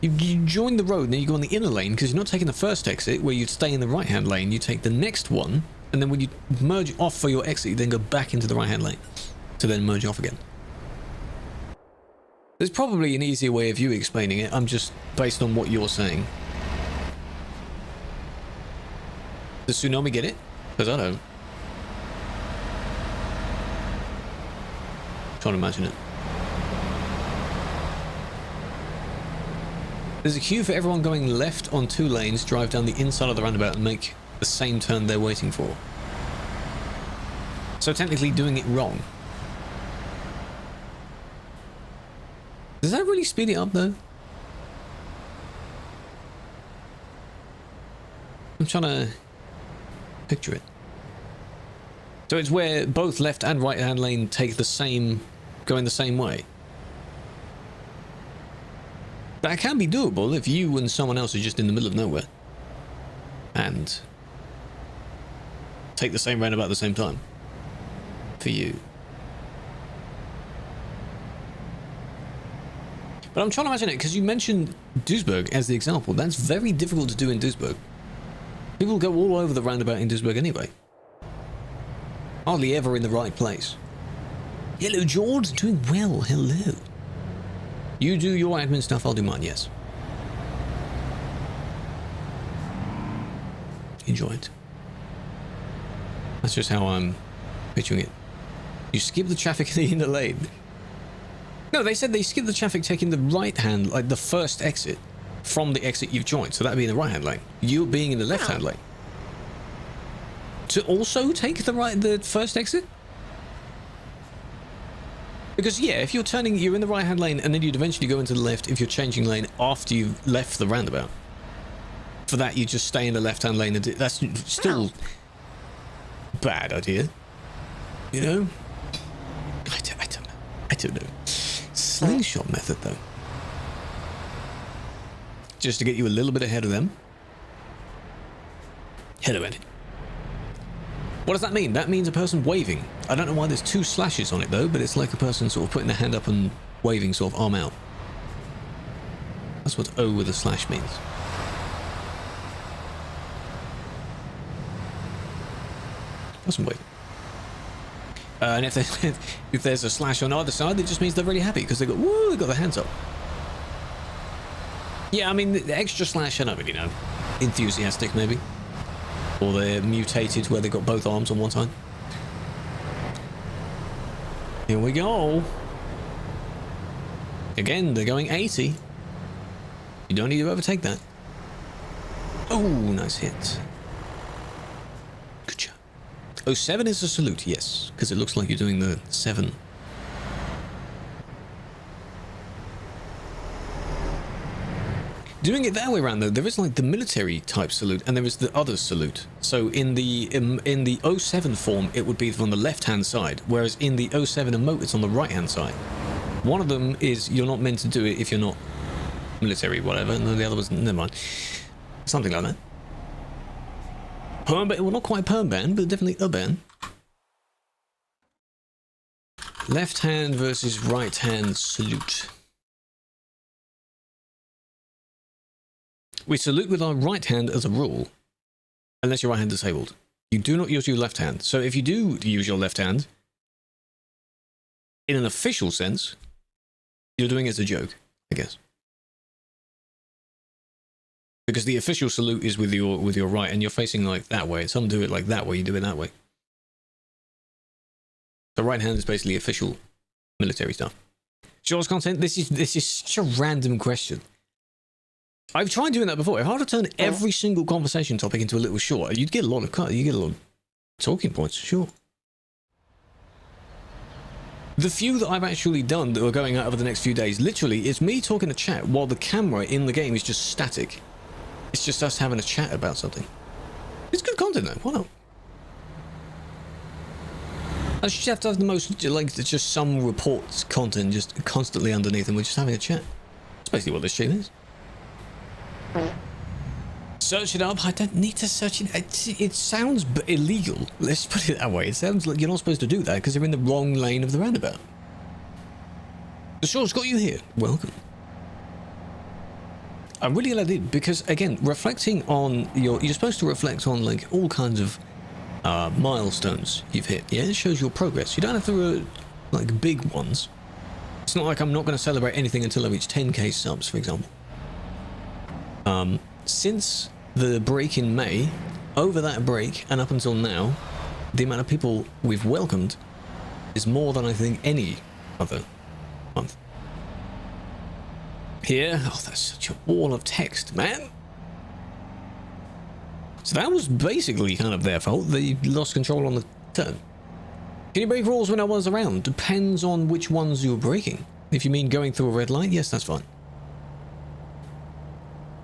You join the road and then you go on the inner lane because you're not taking the first exit where you'd stay in the right hand lane. You take the next one, and then when you merge off for your exit, you then go back into the right hand lane to then merge off again. There's probably an easier way of you explaining it. I'm just based on what you're saying. Does Tsunami get it? Because I don't. Trying to imagine it. There's a queue for everyone going left on 2 lanes, drive down the inside of the roundabout and make the same turn they're waiting for. So technically doing it wrong. Does that really speed it up though? I'm trying to picture it. So it's where both left and right hand lane take the same, going the same way. That can be doable if you and someone else are just in the middle of nowhere and take the same roundabout at the same time for you. But I'm trying to imagine it because you mentioned Duisburg as the example. That's very difficult to do in Duisburg. People go all over the roundabout in Duisburg anyway. Hardly ever in the right place. Hello, George. Doing well. Hello. You do your admin stuff, I'll do mine, yes. Enjoy it. That's just how I'm picturing it. You skip the traffic in the lane. No, they said they skip the traffic taking the right hand, like the first exit from the exit you've joined. So that'd be in the right hand lane. You being in the left hand lane. To also take the first exit? Because, yeah, if you're turning, you're in the right-hand lane, and then you'd eventually go into the left if you're changing lane after you've left the roundabout. For that, you just stay in the left-hand lane, and that's still a bad idea. You know? I don't know. Slingshot method, though. Just to get you a little bit ahead of them. Hello, Ed. What does that mean? That means a person waving. I don't know why there's 2 slashes on it though, but it's like a person sort of putting their hand up and waving, sort of arm out. That's what O with a slash means. Person waving. And if there's a slash on either side, it just means they're really happy because they got their hands up. Yeah, I mean the extra slash, I don't really know. Enthusiastic maybe. Or they're mutated where they've got both arms on one side. Here we go. Again, they're going 80. You don't need to overtake that. Oh, nice hit. Good job. Oh, 7 is a salute, yes. Because it looks like you're doing the 7. Doing it that way around though, there is like the military type salute and there is the other salute. So in the 07 form, it would be from the left hand side, whereas in the 07 emote, it's on the right hand side. One of them is you're not meant to do it if you're not military, whatever, and the other was, never mind. Something like that. Perm ban, well not quite perm ban, but definitely a ban. Left hand versus right hand salute. We salute with our right hand as a rule, unless your right hand is disabled. You do not use your left hand. So if you do use your left hand, in an official sense, you're doing it as a joke, I guess. Because the official salute is with your right, and you're facing like that way. Some do it like that way, you do it that way. The right hand is basically official military stuff. Shaw's content, this is such a random question. I've tried doing that before. If I were to turn every single conversation topic into a little short, you'd get a lot of talking points, sure. The few that I've actually done that are going out over the next few days, literally, it's me talking to chat while the camera in the game is just static. It's just us having a chat about something. It's good content though, why not? I just have to have the most, like, just some reports content just constantly underneath and we're just having a chat. That's basically what this stream is. Search it up. I don't need to search it. It sounds illegal. Let's put it that way. It sounds like you're not supposed to do that because you're in the wrong lane of the roundabout. The show's got you here. Welcome. I'm really glad I did because, again, reflecting on you're supposed to reflect on like all kinds of milestones you've hit. Yeah, it shows your progress. You don't have to like big ones. It's not like I'm not going to celebrate anything until I reach 10k subs, for example. Since the break in May, over that break and up until now, the amount of people we've welcomed is more than I think any other month. Here, oh, that's such a wall of text, man. So that was basically kind of their fault. They lost control on the turn. Can you break rules when no one's around? Depends on which ones you're breaking. If you mean going through a red light, yes, that's fine.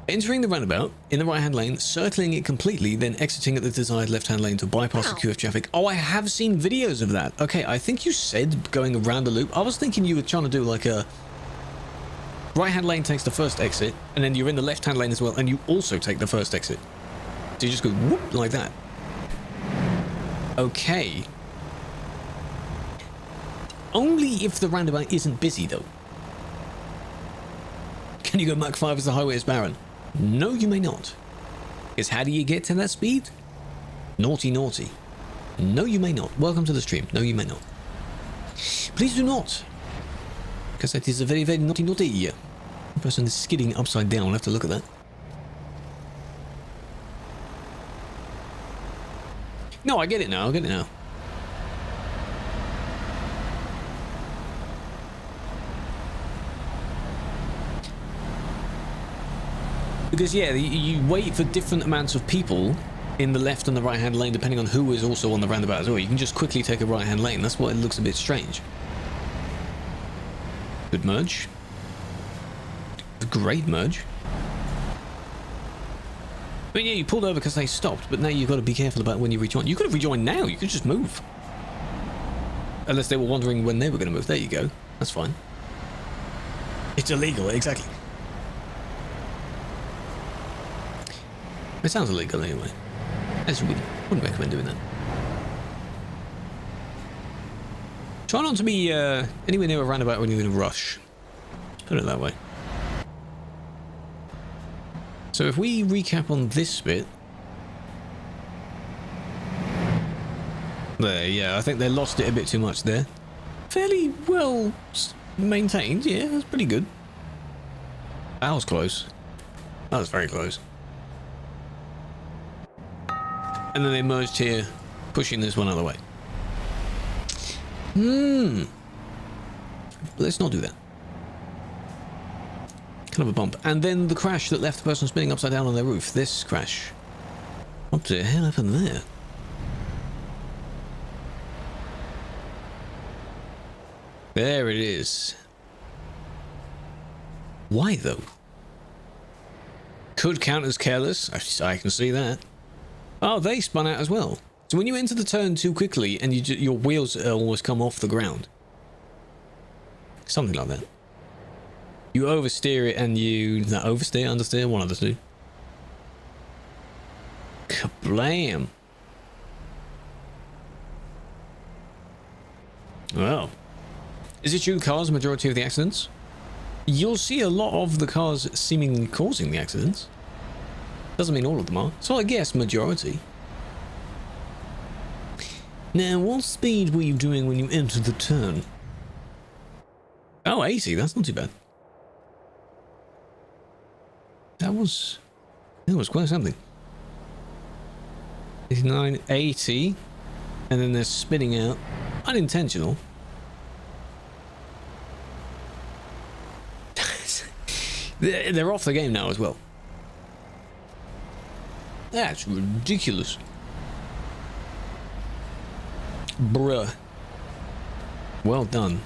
Entering the roundabout in the right-hand lane, circling it completely, then exiting at the desired left-hand lane to bypass the queue of traffic. Oh, I have seen videos of that. Okay, I think you said going around the loop. I was thinking you were trying to do like a right-hand lane takes the first exit, and then you're in the left-hand lane as well, and you also take the first exit. So you just go whoop like that. Okay. Only if the roundabout isn't busy, though. Can you go Mach 5 as the highway is barren? No, you may not. Because how do you get to that speed? Naughty, naughty. No, you may not. Welcome to the stream. No, you may not. Please do not. Because that is a very, very naughty, naughty. The person is skidding upside down. I'll have to look at that. No, I get it now. I get it now. Because, yeah, you wait for different amounts of people in the left and the right-hand lane, depending on who is also on the roundabout as well. You can just quickly take a right-hand lane. That's why it looks a bit strange. Good merge. Great merge. But yeah, you pulled over because they stopped, but now you've got to be careful about when you rejoin. You could have rejoined now. You could just move. Unless they were wondering when they were going to move. There you go. That's fine. It's illegal, exactly. It sounds illegal anyway. Wouldn't recommend doing that. Try not to be anywhere near a roundabout when you're in a rush. Put it that way. So if we recap on this bit. There, yeah, I think they lost it a bit too much there. Fairly well maintained, yeah, that's pretty good. That was close. That was very close. And then they merged here, pushing this one out of the way. Let's not do that. Kind of a bump. And then the crash that left the person spinning upside down on their roof. This crash. What the hell happened there? There it is. Why though? Could count as careless. I can see that. Oh, they spun out as well. So when you enter the turn too quickly and your wheels almost come off the ground. Something like that. You oversteer it and you... oversteer, understeer, one of the two. Kablam. Well. Is it true cars majority of the accidents? You'll see a lot of the cars seemingly causing the accidents. Doesn't mean all of them are. So I guess majority. Now, what speed were you doing when you entered the turn? Oh, 80. That's not too bad. That was That was quite something. 89, 80. And then they're spinning out. Unintentional. They're off the game now as well. That's ridiculous. Bruh. Well done.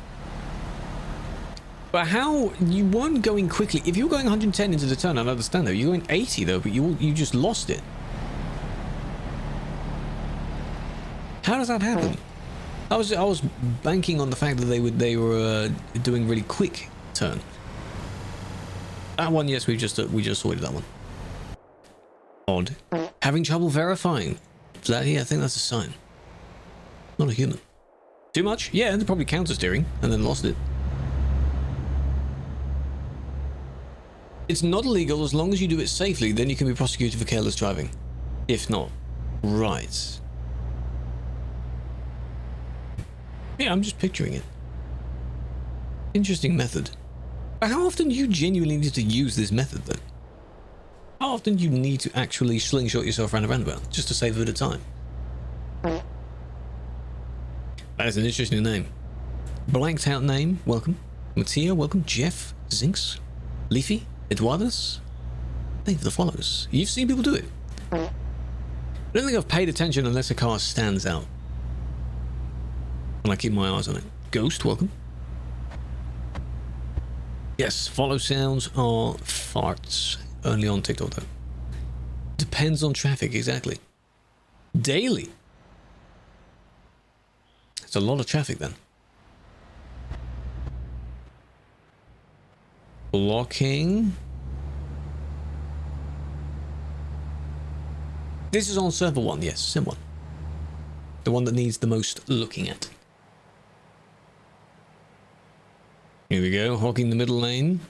But how you weren't going quickly? If you were going 110 into the turn, I'd understand that. You're going 80 though, but you just lost it. How does that happen? I was banking on the fact that they were doing really quick turn. That one, yes, we just sorted that one. Odd. Having trouble verifying. Is that here? I think that's a sign. Not a human. Too much? Yeah, they probably counter steering and then lost it. It's not illegal as long as you do it safely, then you can be prosecuted for careless driving. If not. Right. Yeah, I'm just picturing it. Interesting method. But how often do you genuinely need to use this method, though? How often do you need to actually slingshot yourself around a roundabout, just to save a bit of time? That is an interesting name. Blanked out name, welcome. Mattia, welcome. Jeff, Zinks, Leafy, Eduardus. Thank you for the follows. You've seen people do it. I don't think I've paid attention unless a car stands out. And I keep my eyes on it. Ghost, welcome. Yes, follow sounds are farts. Only on TikTok though. Depends on traffic, exactly. Daily. It's a lot of traffic then. Blocking. This is on server 1, yes, sim 1. The one that needs the most looking at. Here we go, hogging the middle lane.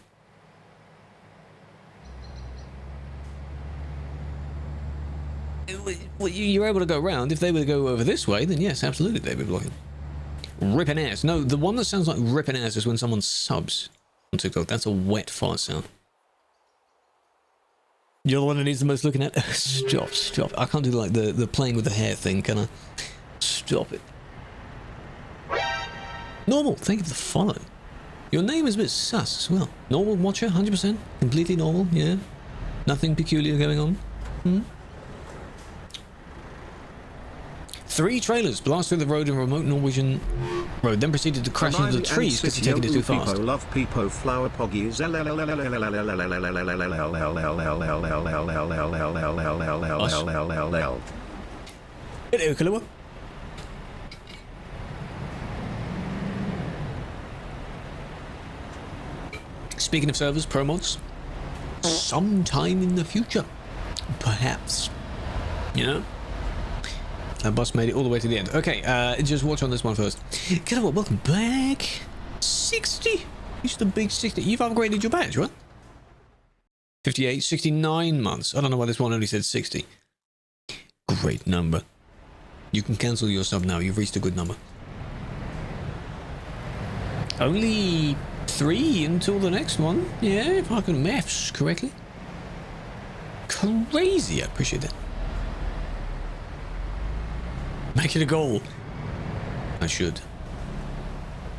Well, you're able to go around. If they were to go over this way, then yes, absolutely, they'd be blocking. Ripping ass. No, the one that sounds like ripping ass is when someone subs on TikTok. That's a wet fart sound. You're the one that needs the most looking at. Stop. I can't do like the playing with the hair thing, can I? Stop it. Normal, thank you for the follow. Your name is a bit sus as well. Normal watcher, 100%. Completely normal, yeah. Nothing peculiar going on. 3 trailers blast through the road in remote Norwegian road, then proceeded to crash into the trees because they're taking it too fast. Love people flower poggies. Hello, Kalua. Speaking of servers, pro mods, sometime in the future, perhaps. You know? That bus made it all the way to the end. Okay, just watch on this one first. Kalua, welcome back. 60? It's the big 60. You've upgraded your badge, right? 58, 69 months. I don't know why this one only said 60. Great number. You can cancel your sub now. You've reached a good number. Only 3 until the next one. Yeah, if I can maths correctly. Crazy. I appreciate that. Make it a goal. I should.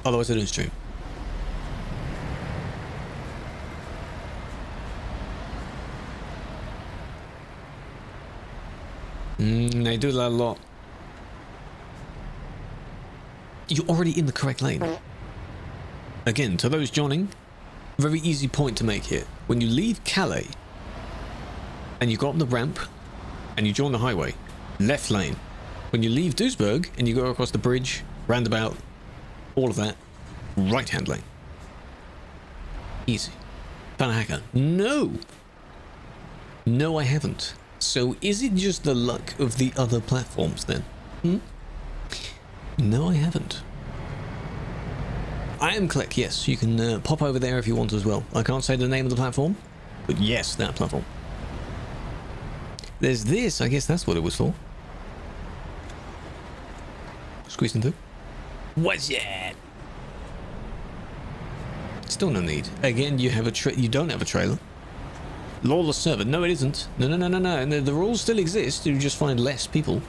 Otherwise I don't stream. They do that a lot. You're already in the correct lane. Again, to those joining, very easy point to make here. When you leave Calais and you go up the ramp and you join the highway, left lane. When you leave Duisburg and you go across the bridge, roundabout, all of that, right-hand lane. Easy. Found a hacker. No! No, I haven't. So is it just the luck of the other platforms then? No, I haven't. I am Click, yes. You can pop over there if you want as well. I can't say the name of the platform, but yes, that platform. There's this, I guess that's what it was for. Squeezing through. What's that? Still no need. Again, you have you don't have a trailer. Lawless server. No, it isn't. No, no, no, no, no. And the rules still exist. You just find less people.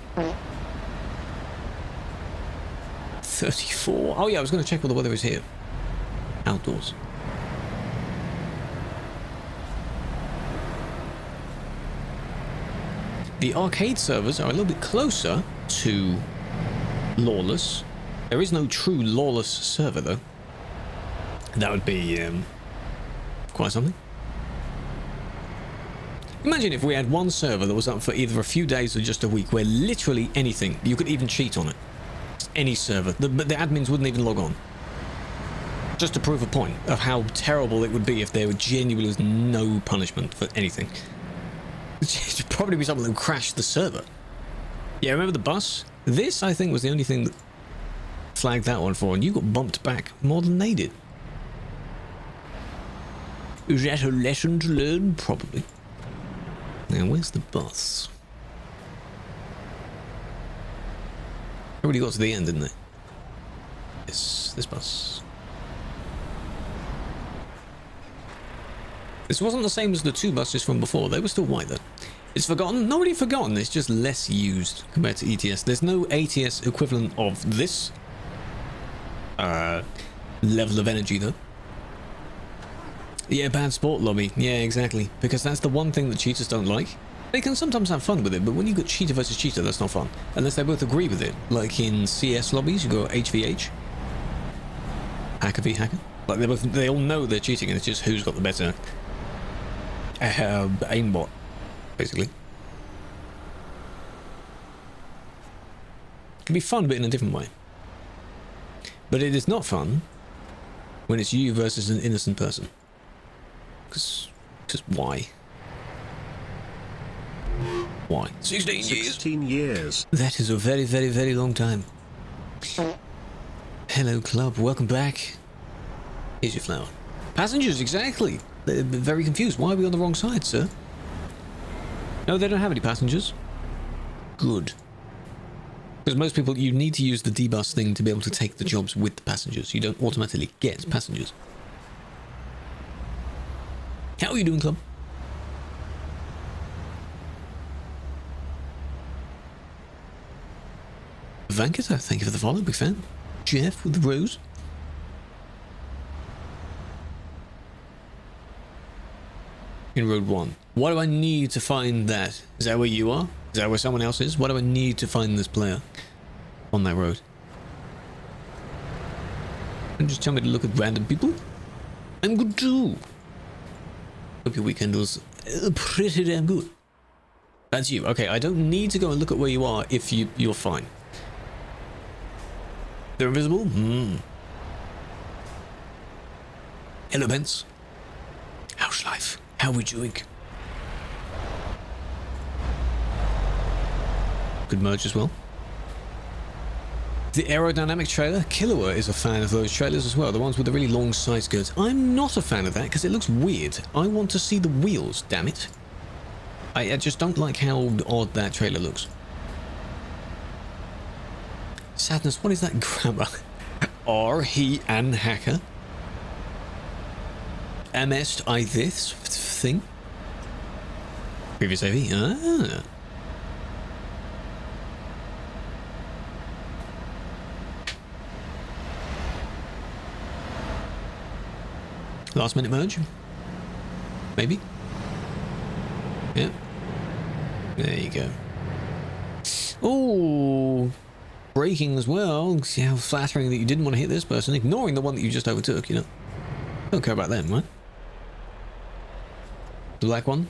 34. Oh, yeah, I was going to check what the weather is here. Outdoors. The arcade servers are a little bit closer to Lawless. There is no true Lawless server, though. That would be quite something. Imagine if we had one server that was up for either a few days or just a week, where literally anything, you could even cheat on it. Any server. But the admins wouldn't even log on. Just to prove a point of how terrible it would be if there genuinely was no punishment for anything. It should probably be something that would crash the server. Yeah, remember the bus? This, I think, was the only thing that flagged that one for, and you got bumped back more than they did. Is that a lesson to learn? Probably. Now, where's the bus? Already got to the end, didn't they? This bus. This wasn't the same as the two buses from before. They were still white, though. It's forgotten. Not really forgotten. It's just less used compared to ETS. There's no ATS equivalent of this level of energy, though. Yeah, bad sport lobby. Yeah, exactly. Because that's the one thing that cheaters don't like. They can sometimes have fun with it, but when you got cheater versus cheater, that's not fun. Unless they both agree with it. Like in CS lobbies, you go HVH. Hacker v hacker. Like they all know they're cheating, and it's just who's got the better aimbot, basically. It can be fun, but in a different way. But it is not fun when it's you versus an innocent person. Because why? Why? 16 years. 16 years. That is a very, very, very long time. Hello, club. Welcome back. Here's your flower. Passengers, exactly. They're very confused. Why are we on the wrong side, sir? No, they don't have any passengers. Good. Because most people, you need to use the D-bus thing to be able to take the jobs with the passengers. You don't automatically get passengers. How are you doing, club? Vankata, thank you for the follow, big fan. Jeff with the rose. In Road 1. What do I need to find that? Is that where you are? Is that where someone else is? What do I need to find this player on that road? And just tell me to look at random people? I'm good too. Hope your weekend was pretty damn good. That's you. Okay, I don't need to go and look at where you are if you're fine. They're invisible? Hello, Bence. How's life? How are we doing? Good merge as well. The aerodynamic trailer? Killua is a fan of those trailers as well, the ones with the really long side skirts. I'm not a fan of that because it looks weird. I want to see the wheels, damn it. I just don't like how odd that trailer looks. Sadness, what is that grammar? Are he an hacker? Amest I this thing? Previous AV? Ah. Last minute merge? Maybe? Yeah. There you go. Oh, braking as well. See how flattering that you didn't want to hit this person, ignoring the one that you just overtook, you know. Don't care about them, right? The black one?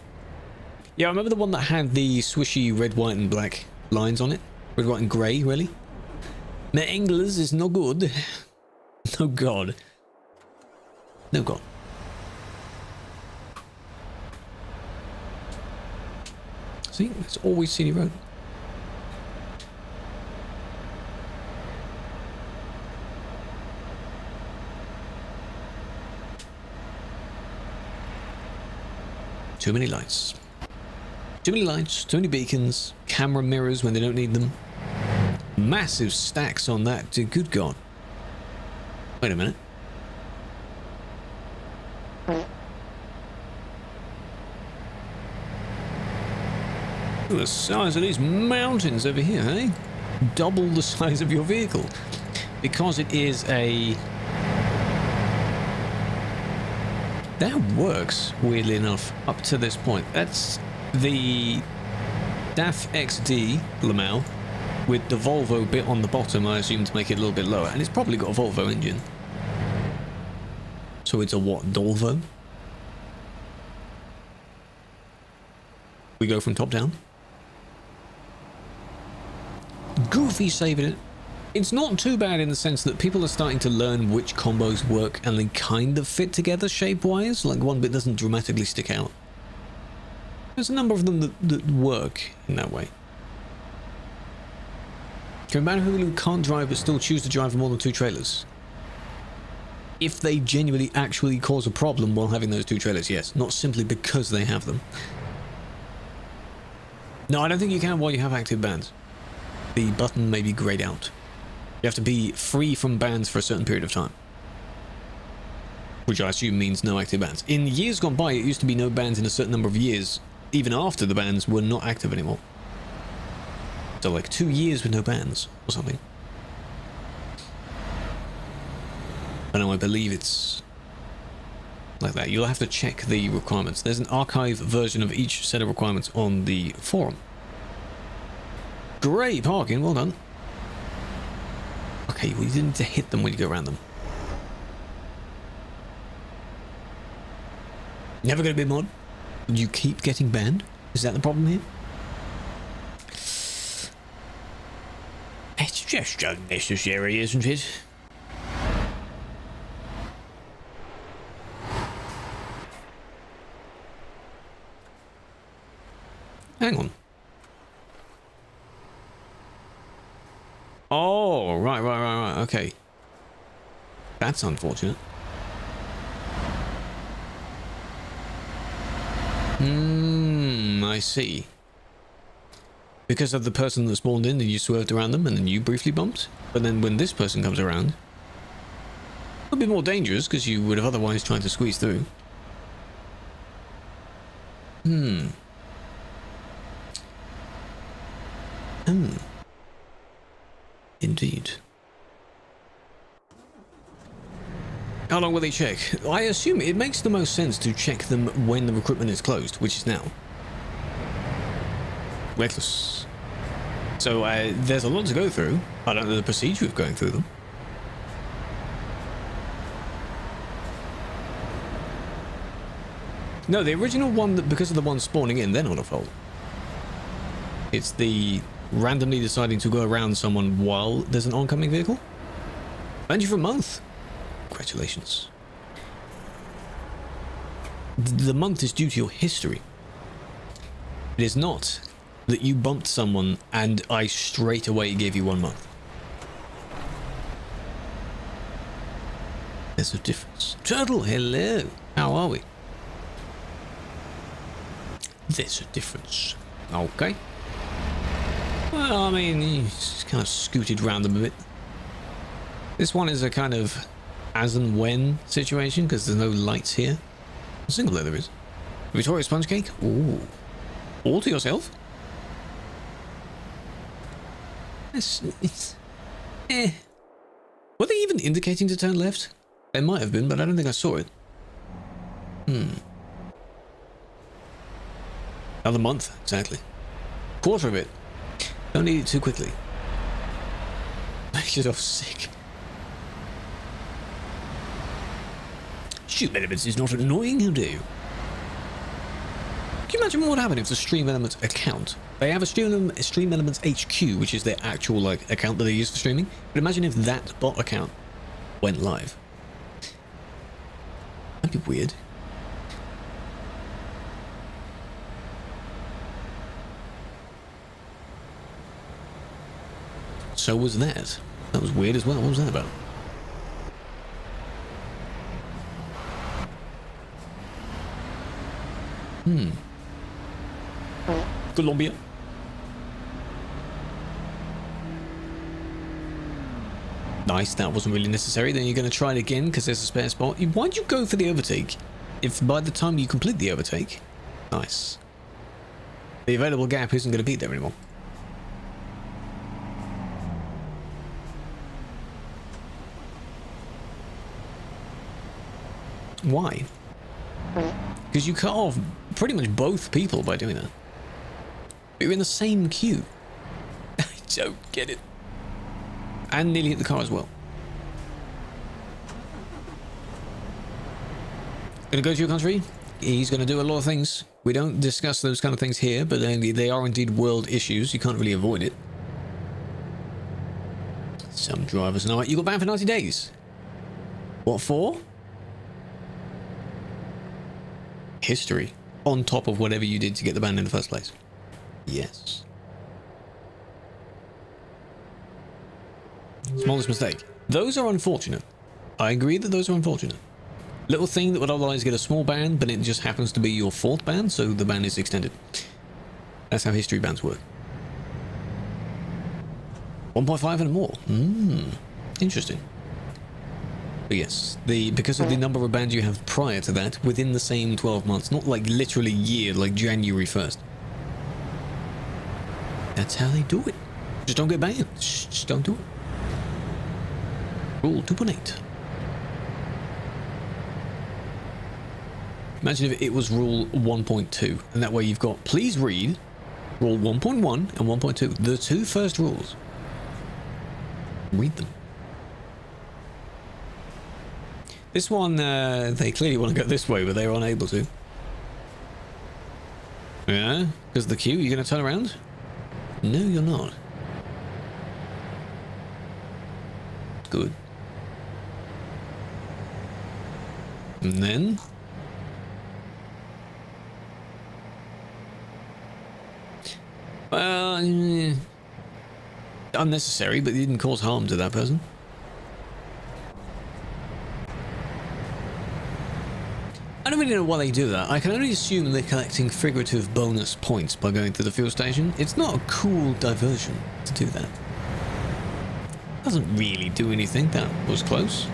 Yeah, I remember the one that had the swishy red, white, and black lines on it. Red, white, and grey, really. My English is no good. No God. No God. See, it's always City Road. Too many lights. Too many lights, too many beacons, camera mirrors when they don't need them. Massive stacks on that, good God. Wait a minute. Look at the size of these mountains over here, eh? Double the size of your vehicle. Because it is a... That works, weirdly enough, up to this point. That's the DAF XD Lamel with the Volvo bit on the bottom, I assume, to make it a little bit lower. And it's probably got a Volvo engine. So it's a what? Dolvo? We go from top down. Goofy saving it. It's not too bad in the sense that people are starting to learn which combos work and they kind of fit together shape-wise. Like one bit doesn't dramatically stick out. There's a number of them that work in that way. Can a man who can't drive but still choose to drive more than 2 trailers? If they genuinely actually cause a problem while having those 2 trailers, yes. Not simply because they have them. No, I don't think you can while you have active bans. The button may be grayed out. You have to be free from bans for a certain period of time. Which I assume means no active bans. In years gone by, it used to be no bans in a certain number of years, even after the bans were not active anymore. So like 2 years with no bans, or something. I know, I believe it's like that. You'll have to check the requirements. There's an archive version of each set of requirements on the forum. Great parking, well done. Okay, well, you didn't need to hit them when you go around them. Never gonna be mod? Did you keep getting banned? Is that the problem here? It's just unnecessary, isn't it? Hang on. Oh, right, okay. That's unfortunate. I see. Because of the person that spawned in and you swerved around them and then you briefly bumped? But then when this person comes around, it'll be more dangerous because you would have otherwise tried to squeeze through. Indeed. How long will they check? I assume it makes the most sense to check them when the recruitment is closed, which is now. Reckless. So there's a lot to go through. I don't know the procedure of going through them. No, the original one, that because of the ones spawning in, they're not at fault. It's the randomly deciding to go around someone while there's an oncoming vehicle. Banned you for a month. Congratulations. The month is due to your history. It is not that you bumped someone and I straight away gave you 1 month. There's a difference. Turtle, hello. How are we? There's a difference. Okay. Well, I mean, he's kind of scooted round them a bit. This one is a kind of as and when situation because there's no lights here. A single there is. Victoria sponge cake? Ooh. All to yourself? It's Were they even indicating to turn left? They might have been, but I don't think I saw it. Another month, exactly. Quarter of it. Don't eat it too quickly. Make yourself sick. Stream Elements is not annoying, how dare you? Can you imagine what would happen if the Stream Elements account? They have a Stream Elements HQ, which is their actual like account that they use for streaming. But imagine if that bot account went live. That'd be weird. So was that. That was weird as well. What was that about? Colombia. Nice, that wasn't really necessary. Then you're going to try it again because there's a spare spot. Why'd you go for the overtake if by the time you complete the overtake? Nice. The available gap isn't going to be there anymore. Why? Because you cut off pretty much both people by doing that. But you're in the same queue. I don't get it. And nearly hit the car as well. Gonna go to your country? He's gonna do a lot of things. We don't discuss those kind of things here, but they are indeed world issues. You can't really avoid it. Some drivers know it. You got banned for 90 days. What for? History. On top of whatever you did to get the ban in the first place. Yes. Smallest mistake. Those are unfortunate. I agree that those are unfortunate. Little thing that would otherwise get a small ban, but it just happens to be your 4th ban, so the ban is extended. That's how history bans work. 1.5 and more. Interesting. But yes, because of the number of bans you have prior to that, within the same 12 months, not like literally year, like January 1st. That's how they do it. Just don't get banned. Just don't do it. Rule 2.8. Imagine if it was rule 1.2, and that way you've got, please read rule 1.1 and 1.2, the 2 first rules. Read them. This one, they clearly want to go this way, but they're unable to. Yeah, because of the queue, you're going to turn around? No, you're not. Good. And then... well, unnecessary, but it didn't cause harm to that person. I don't really know why they do that. I can only assume they're collecting figurative bonus points by going to the fuel station. It's not a cool diversion to do that. Doesn't really do anything. That was close.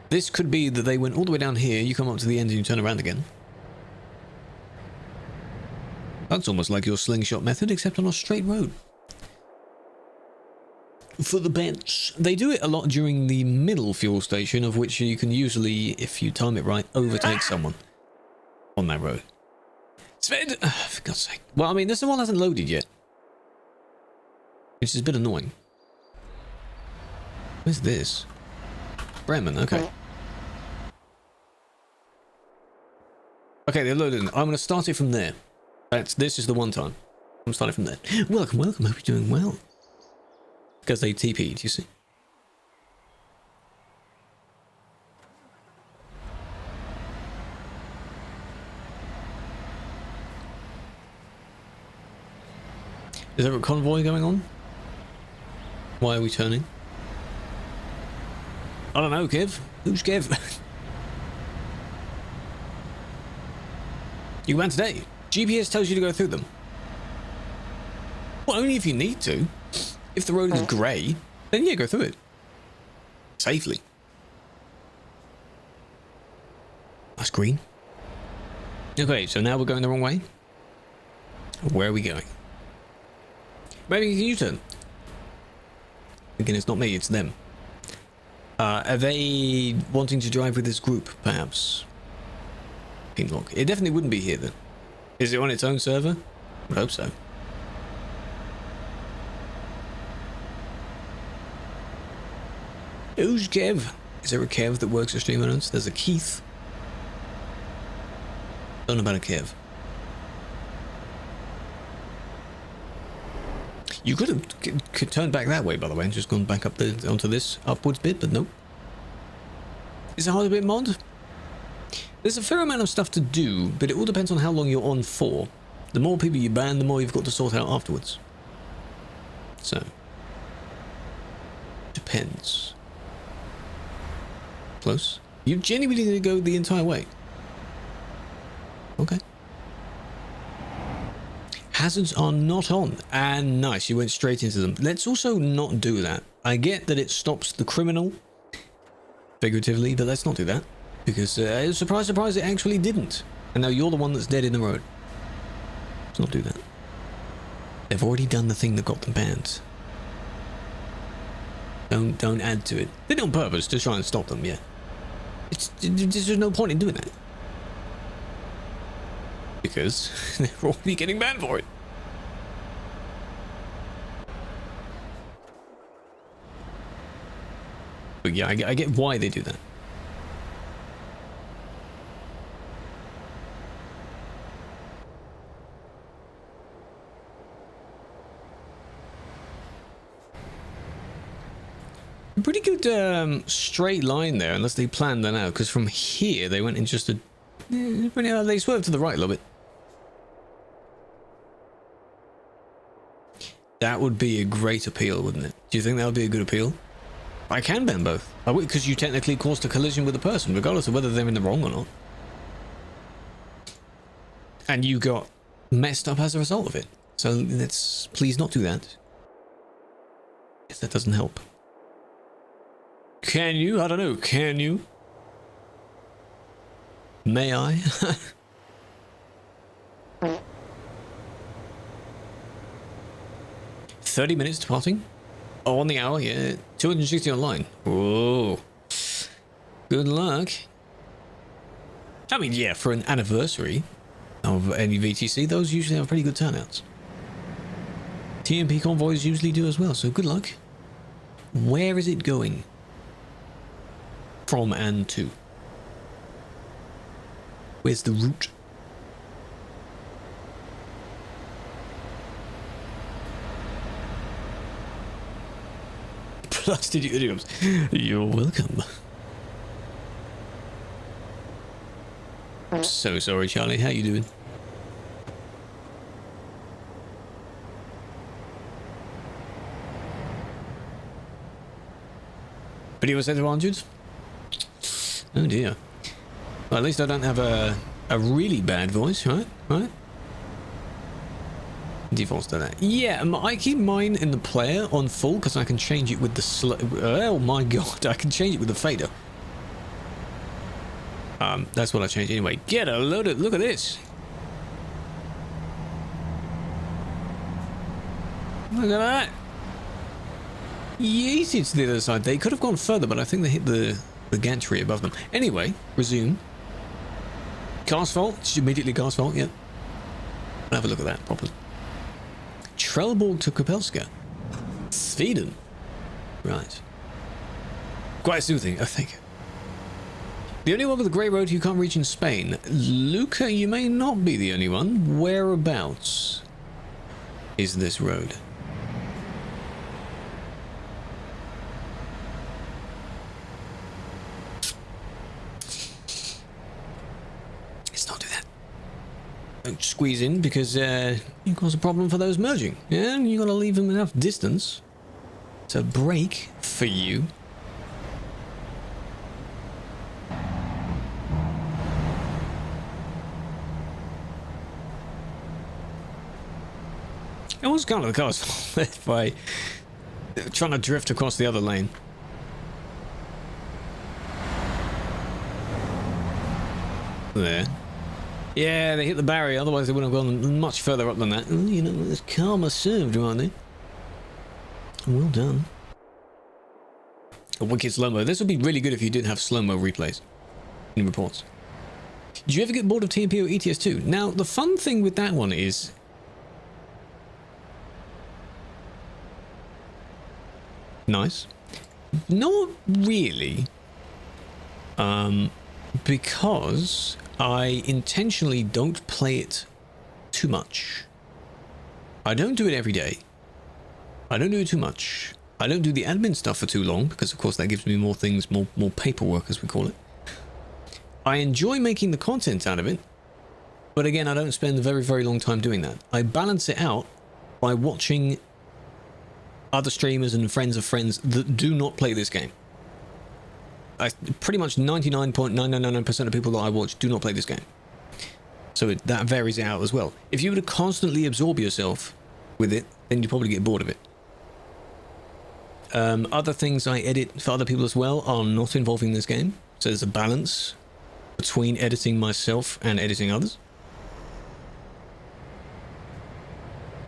This could be that they went all the way down here, you come up to the end and you turn around again. That's almost like your slingshot method, except on a straight road. For the bench, they do it a lot during the middle fuel station, of which you can usually, if you time it right, overtake someone on that road. Sven! For God's sake. Well, I mean, this one hasn't loaded yet, which is a bit annoying. Where's this? Bremen, okay. Okay, they're loaded. I'm going to start it from there. This is the one time. I'm starting from there. Welcome, welcome. Hope you're doing well. Because they TP'd, you see. Is there a convoy going on? Why are we turning? I don't know, Kev. Who's Kev? You went today. GPS tells you to go through them. Well, only if you need to. If the road is grey, then yeah, go through it. Safely. That's green. Okay, so now we're going the wrong way. Where are we going? Maybe you can U-turn. Again, it's not me, it's them. Are they wanting to drive with this group, perhaps? Pinlock. It definitely wouldn't be here, then. Is it on its own server? I hope so. Who's Kev? Is there a Kev that works at Stream Announce? There's a Keith. Don't know about a Kev. You could have turned back that way, by the way, and just gone back up onto this upwards bit, but nope. Is it hard a bit mod? There's a fair amount of stuff to do, but it all depends on how long you're on for. The more people you ban, the more you've got to sort out afterwards. So. Depends. Close. You genuinely need to go the entire way. Okay. Hazards are not on. And nice, you went straight into them. Let's also not do that. I get that it stops the criminal, figuratively, but let's not do that. Because, surprise, surprise, it actually didn't. And now you're the one that's dead in the road. Let's not do that. They've already done the thing that got them banned. Don't add to it. They did it on purpose to try and stop them, yeah. There's no point in doing that. Because they're already getting banned for it. But yeah, I get why they do that. Pretty good straight line there, unless they planned that out, because from here they went in just a... they swerved to the right a little bit. That would be a great appeal, wouldn't it? Do you think that would be a good appeal? I can ban both. I would, because you technically caused a collision with a person, regardless of whether they're in the wrong or not. And you got messed up as a result of it. So let's please not do that. If that doesn't help. Can you? I don't know. Can you? May I? $30 minutes departing? Oh, on the hour, yeah. 260 online. Whoa. Good luck. I mean, yeah, for an anniversary of any VTC, those usually have pretty good turnouts. TMP convoys usually do as well, so good luck. Where is it going? From and to. Where's the route? Blasted you idioms. You're welcome. I'm so sorry, Charlie. How you doing? Video was advantage? Oh dear. Well, at least I don't have a really bad voice, right? Right? Defaults to that. Yeah, I keep mine in the player on full because I can change it with the slow. Oh my god, I can change it with the fader. That's what I changed anyway. Get a load of. Look at this. Look at that. Yes, it's the other side. They could have gone further, but I think they hit the gantry above them. Anyway, resume. Cast fault. It's immediately cast fault. Yep. I'll have a look at that properly. Trelleborg to Kapelska. Sweden. Right. Quite soothing, I think. The only one with the grey road you can't reach in Spain. Luca, you may not be the only one. Whereabouts is this road? Let's not do that. Don't squeeze in because you cause a problem for those merging. Yeah, you got to leave them enough distance to brake for you. It was kind of the car's fault by trying to drift across the other lane. There. Yeah, they hit the barrier, otherwise they wouldn't have gone much further up than that. You know, it's karma served, aren't they? Well done. A wicked slow-mo. This would be really good if you did have slow-mo replays in reports. Did you ever get bored of TMP or ETS2? Now, the fun thing with that one is... Nice. Not really. Because I intentionally don't play it too much. I don't do it every day. I don't do it too much. I don't do the admin stuff for too long because of course that gives me more things, more paperwork as we call it. I enjoy making the content out of it, but again I don't spend a very long time doing that. I balance it out by watching other streamers and friends of friends that do not play this game. Pretty much 99.999% of people that I watch do not play this game. So that varies it out as well. If you were to constantly absorb yourself with it, then you'd probably get bored of it. Other things I edit for other people as well are not involving this game. So there's a balance between editing myself and editing others.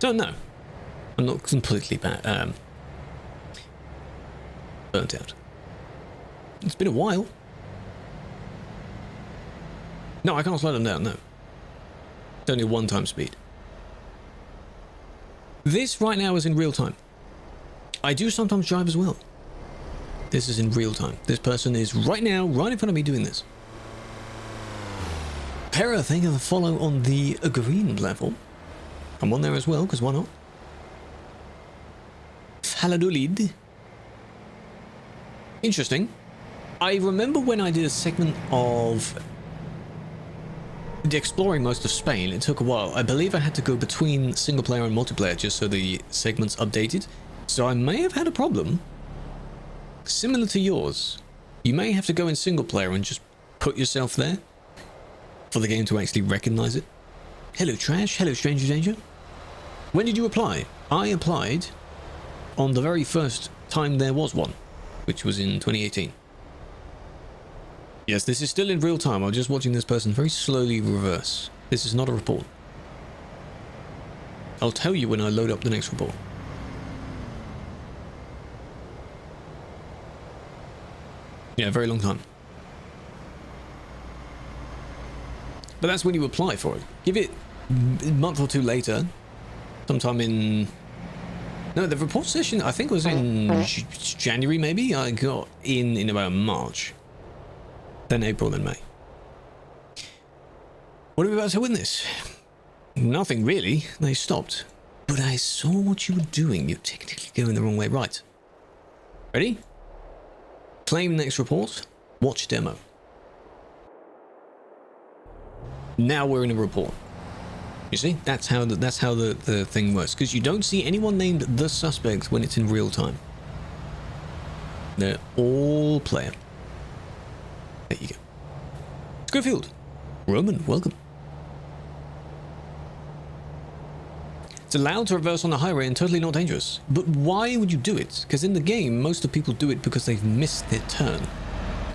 So no, I'm not completely burnt out. It's been a while. No, I can't slow them down, no. It's only 1x speed. This right now is in real time. I do sometimes drive as well. This is in real time. This person is right now, right in front of me doing this. Hera, thank you for the follow on the green level. I'm on there as well, because why not? Faladulid. Interesting. I remember when I did a segment of exploring most of Spain, it took a while. I believe I had to go between single player and multiplayer just so the segments updated. So I may have had a problem similar to yours. You may have to go in single player and just put yourself there for the game to actually recognize it. Hello Trash, hello Stranger Danger. When did you apply? I applied on the very first time there was one, which was in 2018. Yes, this is still in real time. I'm just watching this person very slowly reverse. This is not a report. I'll tell you when I load up the next report. Yeah, very long time. But that's when you apply for it. Give it a month or two later, sometime in... No, the report session, I think, was in January, maybe? I got in about March. Then April, then May. What are we about to win this? Nothing really. They stopped. But I saw what you were doing. You're technically going the wrong way. Right. Ready? Claim next report. Watch demo. Now we're in a report. You see? That's how the thing works. Because you don't see anyone named the suspect when it's in real time. They're all player. There you go. Schofield. Roman, welcome. It's allowed to reverse on the highway and totally not dangerous. But why would you do it? Because in the game, most of people do it because they've missed their turn.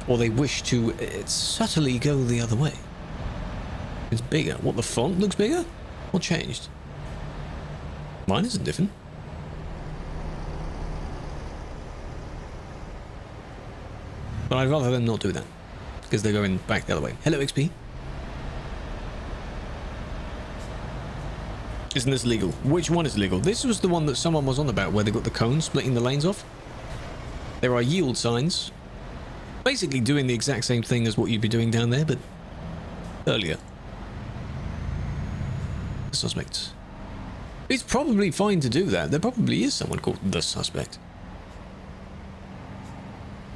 Or they wish to subtly go the other way. It's bigger. What, the font looks bigger? What changed? Mine isn't different. But I'd rather them not do that. Because they're going back the other way. Hello, XP. Isn't this legal? Which one is legal? This was the one that someone was on about, where they got the cone splitting the lanes off. There are yield signs. Basically doing the exact same thing as what you'd be doing down there, but earlier. The suspect. It's probably fine to do that. There probably is someone called the suspect.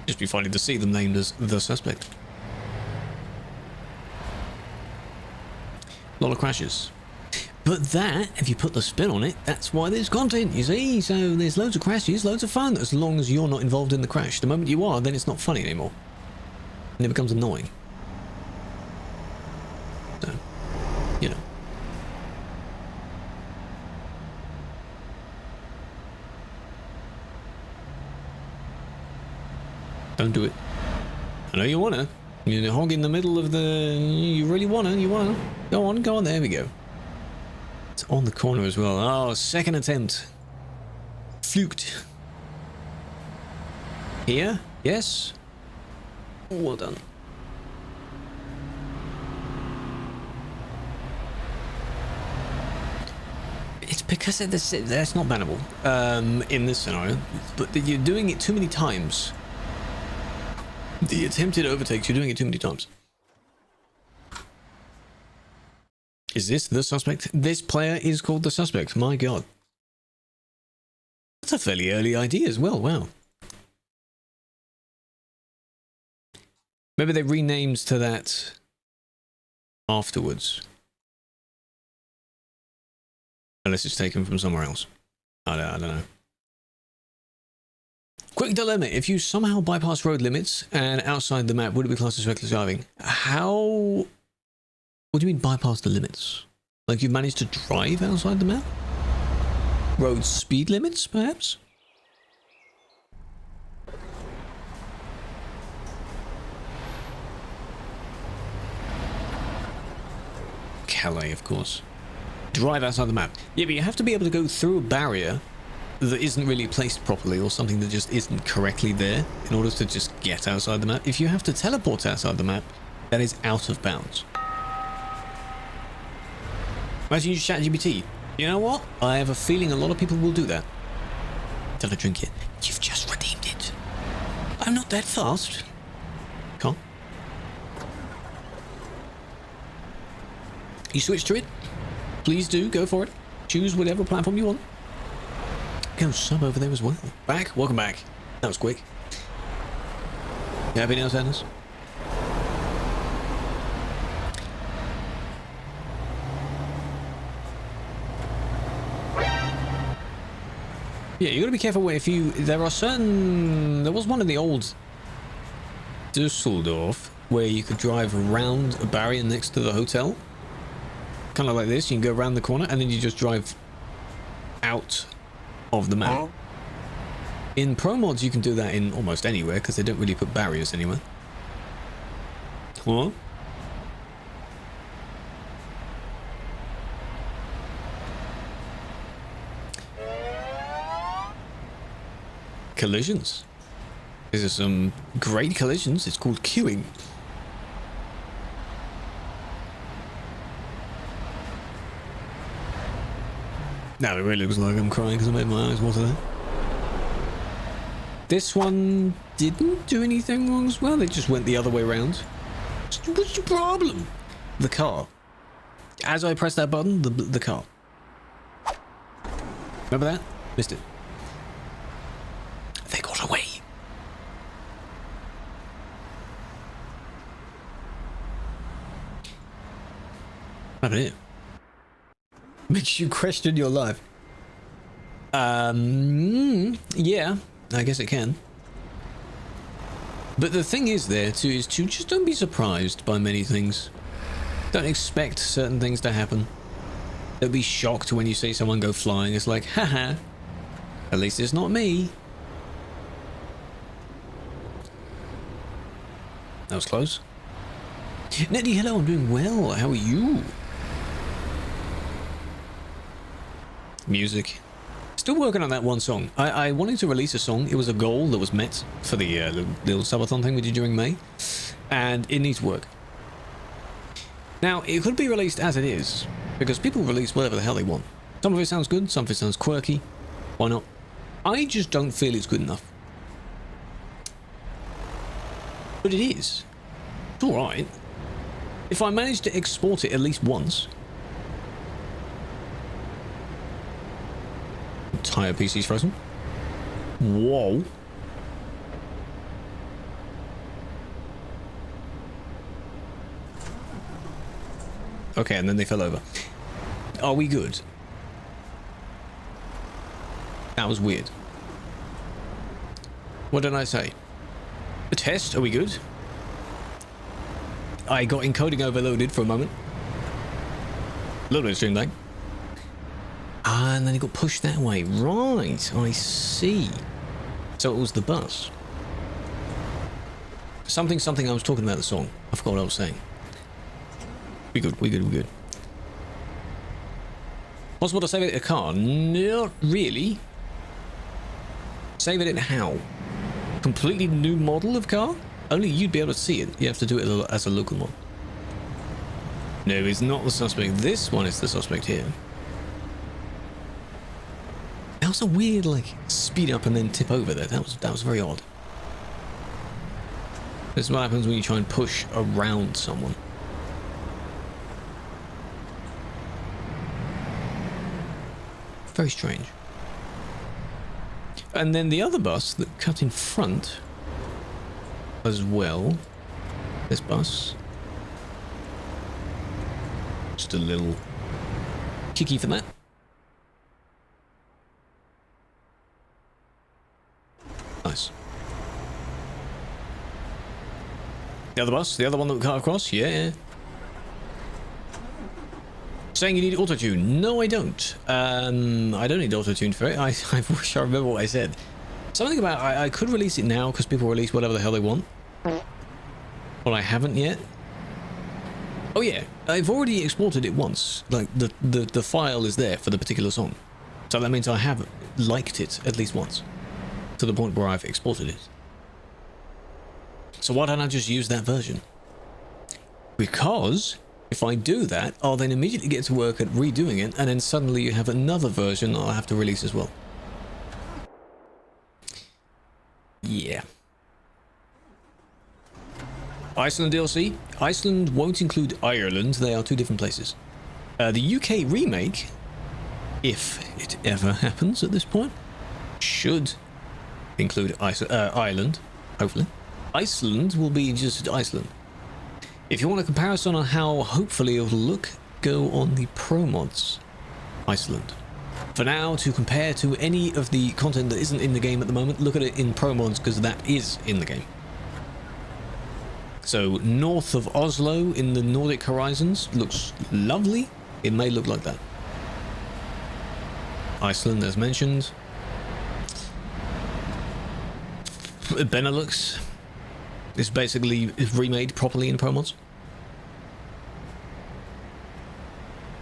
Just be funny to see them named as the suspect. A lot of crashes. But that, if you put the spin on it, that's why there's content, you see? So there's loads of crashes, loads of fun, as long as you're not involved in the crash. The moment you are, then it's not funny anymore. And it becomes annoying. So, you know. Don't do it. I know you wanna. You're hog in the middle of the... You really wanna, Go on, there we go. It's on the corner as well. Oh, second attempt. Fluked. Here? Yes? Well done. It's because of this, that's not bannable in this scenario, but you're doing it too many times. The attempted overtakes, you're doing it too many times. Is this the suspect? This player is called the suspect. My god. That's a fairly early ID as well. Wow. Maybe they renamed to that afterwards. Unless it's taken from somewhere else. I don't know. Quick dilemma. If you somehow bypass road limits and outside the map, would it be classed as reckless driving? How... What do you mean bypass the limits? Like you've managed to drive outside the map? Road speed limits, perhaps? Calais, of course. Drive outside the map. Yeah, but you have to be able to go through a barrier that isn't really placed properly, or something that just isn't correctly there, in order to just get outside the map. If you have to teleport outside the map, that is out of bounds. Imagine you use ChatGPT. You know what? I have a feeling a lot of people will do that. Don't I drink it? You've just redeemed it. I'm not that fast. Can't. You switch to it? Please do. Go for it. Choose whatever platform you want. Go sub over there as well. Back? Welcome back. That was quick. You happy now, Sadness? Yeah, you gotta be careful if you... There are certain... There was one in the old Dusseldorf where you could drive around a barrier next to the hotel. Kind of like this. You can go around the corner and then you just drive out of the map. In Pro Mods, you can do that in almost anywhere because they don't really put barriers anywhere. What? Collisions. These are some great collisions. It's called queuing. Now it really looks like I'm crying because I made my eyes water there. This one didn't do anything wrong as well. They just went the other way around. What's your problem? The car. As I pressed that button, the car. Remember that? Missed it. They got away. What happened here? Makes you question your life. Yeah, I guess it can. But the thing is there too is to just don't be surprised by many things. Don't expect certain things to happen. Don't be shocked when you see someone go flying. It's like, haha, at least it's not me. That was close. Nettie, hello, I'm doing well. How are you? Music. Still working on that one song. I wanted to release a song. It was a goal that was met for the little subathon thing we did during May. And it needs work. Now, it could be released as it is. Because people release whatever the hell they want. Some of it sounds good. Some of it sounds quirky. Why not? I just don't feel it's good enough. But it is. It's alright. If I manage to export it at least once... Entire PC's frozen. Whoa. Okay, and then they fell over. Are we good? That was weird. What did I say? A test? Are we good? I got encoding overloaded for a moment. A little bit of stream lag. Ah, and then it got pushed that way. Right, I see. So it was the bus. Something, I was talking about the song. I forgot what I was saying. We good, we good, we good. Possible to save it in a car? Not really. Save it in how? Completely new model of car? Only you'd be able to see it. You have to do it as a local mod. No, it's not the suspect. This one is the suspect here. That was a weird, like, speed up and then tip over there. That was very odd. This is what happens when you try and push around someone. Very strange. And then the other bus that cut in front as well. This bus. Just a little kicky for that. Nice. The other bus? The other one that we cut across? Yeah. Saying you need auto-tune. No, I don't. I don't need auto-tune for it. I wish I remember what I said. Something about I could release it now because people release whatever the hell they want. Well, I haven't yet. Oh yeah, I've already exported it once. Like the file is there for the particular song. So that means I have liked it at least once. To the point where I've exported it. So why don't I just use that version? Because if I do that, I'll then immediately get to work at redoing it, and then suddenly you have another version I'll have to release as well. Yeah. Iceland DLC? Iceland won't include Ireland, they are two different places. The UK remake, if it ever happens at this point, should include Ireland, hopefully. Iceland will be just Iceland. If you want a comparison on how hopefully it'll look, go on the Pro Mods Iceland. For now, to compare to any of the content that isn't in the game at the moment, look at it in Pro Mods because that is in the game. So north of Oslo in the Nordic Horizons looks lovely. It may look like that. Iceland, as mentioned. Benelux is basically remade properly in Pro Mods.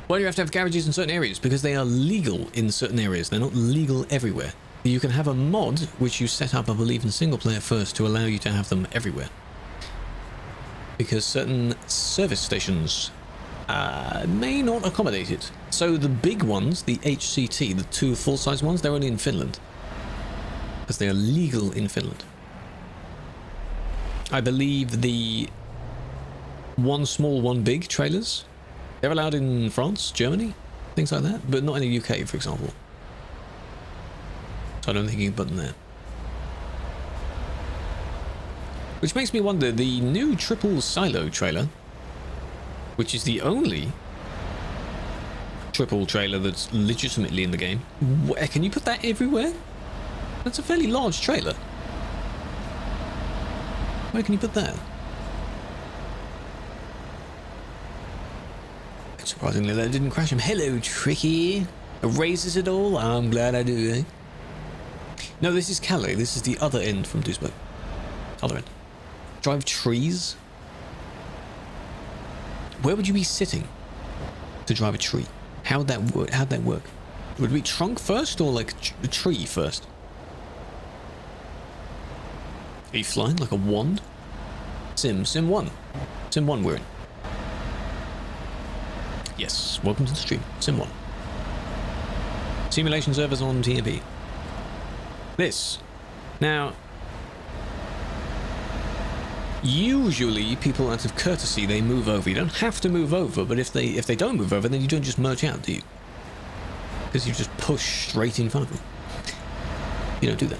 Why do you have to have garages in certain areas? Because they are legal in certain areas. They're not legal everywhere. You can have a mod which you set up, I believe, in single player first to allow you to have them everywhere. Because certain service stations may not accommodate it. So the big ones, the HCT, the two full-size ones, they're only in Finland. Because they are legal in Finland. I believe the one small, one big trailers, they're allowed in France, Germany, things like that, but not in the UK, for example. So I don't think you can put them there. Which makes me wonder, the new triple silo trailer, which is the only triple trailer that's legitimately in the game, can you put that everywhere? That's a fairly large trailer. Where can you put that? Surprisingly, that didn't crash him. Hello, Tricky. Erases it all? I'm glad I do, eh? No, this is Calais. This is the other end from Duisburg. Other end. Drive trees? Where would you be sitting to drive a tree? How'd that work? How'd that work? Would it be trunk first or like a tree first? Are you flying like a wand? Sim 1. Sim 1 we're in. Yes, welcome to the stream. Sim 1. Simulation servers on TMP. This. Now, usually people out of courtesy, they move over. You don't have to move over, but if they don't move over, then you don't just merge out, do you? Because you just push straight in front of them. You don't do that.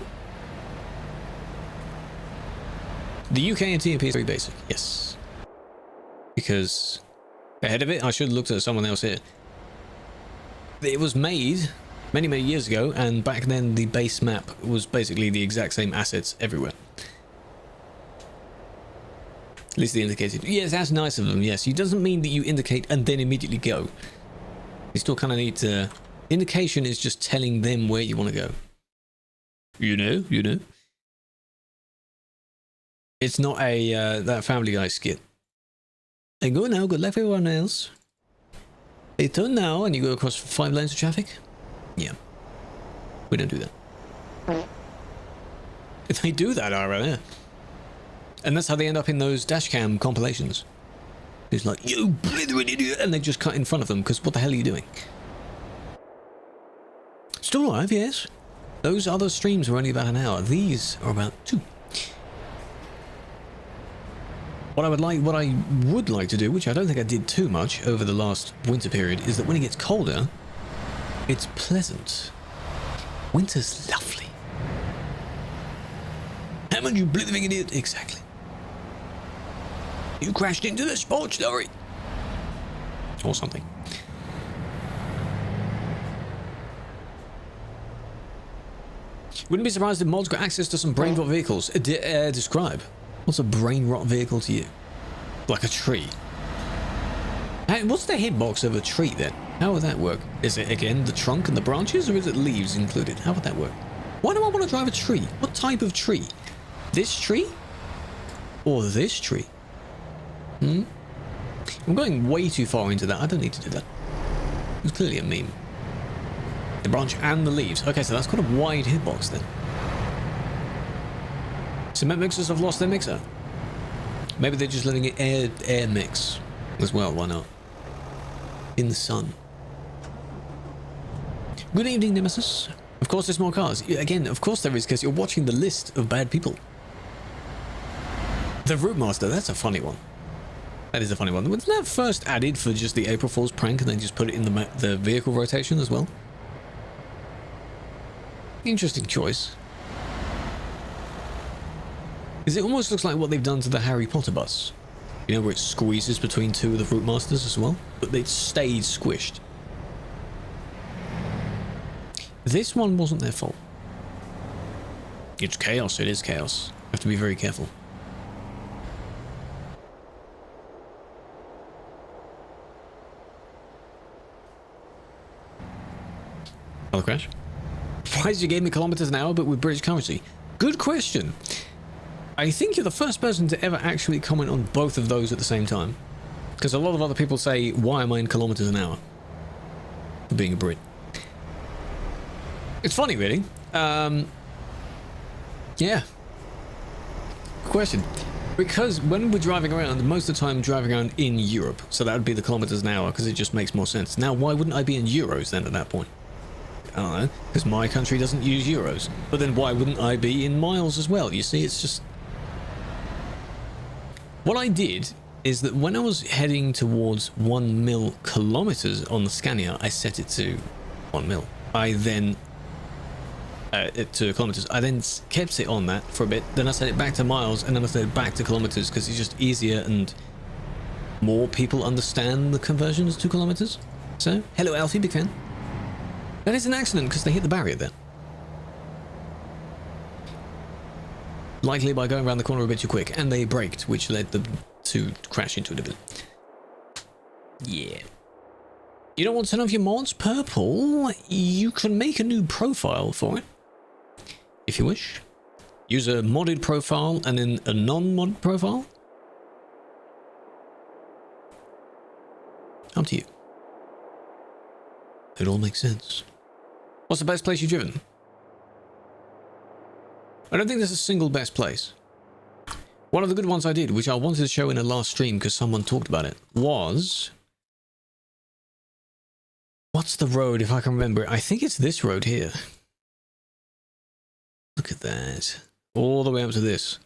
The UK and TMP is very basic, yes. Because ahead of it, I should have looked at someone else here. It was made many, many years ago, and back then the base map was basically the exact same assets everywhere. At least they indicated. Yes, that's nice of them, yes. It doesn't mean that you indicate and then immediately go. You still kind of need to... Indication is just telling them where you want to go. You know. It's not a that Family Guy skit. Hey, go now, good luck for everyone else. Hey, turn now, and you go across 5 lanes of traffic? Yeah. We don't do that. If they do that, yeah. And that's how they end up in those dashcam compilations. It's like, you blithering idiot, and they just cut in front of them, because what the hell are you doing? Still alive, yes. Those other streams were only about an hour. These are about 2. What I would like to do, which I don't think I did too much over the last winter period, is that when it gets colder, it's pleasant. Winter's lovely. Haven't you blithering idiot? Exactly. You crashed into the sports lorry. Or something. Wouldn't be surprised if mods got access to some brain rot vehicles. Describe. What's a brain rot vehicle to you? Like a tree. Hey, what's the hitbox of a tree then? How would that work? Is it again the trunk and the branches, or is it leaves included? How would that work? Why do I want to drive a tree? What type of tree? This tree? Or this tree? I'm going way too far into that. I don't need to do that. It was clearly a meme. The branch and the leaves. Okay, so that's quite a wide hitbox then. Cement mixers have lost their mixer. Maybe they're just letting it air mix as well. Why not? In the sun. Good evening, Nemesis. Of course there's more cars. Again, of course there is, because you're watching the list of bad people. The Route Master, that's a funny one. That is a funny one. Wasn't that first added for just the April Fool's prank and then just put it in the vehicle rotation as well? Interesting choice. Because it almost looks like what they've done to the Harry Potter bus. You know, where it squeezes between two of the Route Masters as well? But it stayed squished. This one wasn't their fault. It's chaos. It is chaos. You have to be very careful. Another crash. Why did you give me kilometers an hour but with British currency? Good question. I think you're the first person to ever actually comment on both of those at the same time. Because a lot of other people say, why am I in kilometers an hour? For being a Brit. It's funny, really. Yeah. Good question. Because when we're driving around, most of the time driving around in Europe, so that would be the kilometers an hour, because it just makes more sense. Now, why wouldn't I be in euros then at that point? I don't know, because my country doesn't use euros. But then why wouldn't I be in miles as well? You see, it's just... What I did is that when I was heading towards 1 mil kilometers on the Scania, I set it to 1 mil. I then... to kilometers. I then kept it on that for a bit, then I set it back to miles, and then I set it back to kilometers, because it's just easier and more people understand the conversions to kilometers. So, hello Alfie, big fan. That is an accident, because they hit the barrier there. Likely by going around the corner a bit too quick, and they braked, which led them to crash into it a bit. Yeah. You don't want to turn off your mods? Purple? You can make a new profile for it. If you wish. Use a modded profile and then a non-mod profile. Up to you. It all makes sense. What's the best place you've driven? I don't think there's a single best place. One of the good ones I did, which I wanted to show in a last stream because someone talked about it, was... What's the road, if I can remember it? I think it's this road here. Look at that. All the way up to this.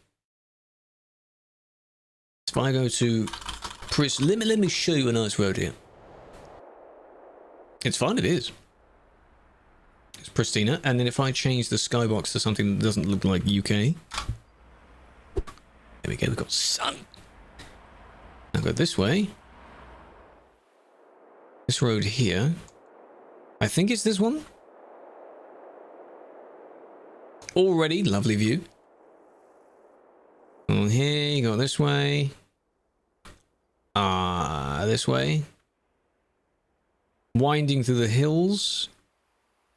If I go to... Let me show you a nice road here. It's fine, it is. It's pristina. And then if I change the skybox to something that doesn't look like UK. There we go, we've got sun. I'll go this way. This road here. I think it's this one. Already, lovely view. On here, you go this way. This way. Winding through the hills.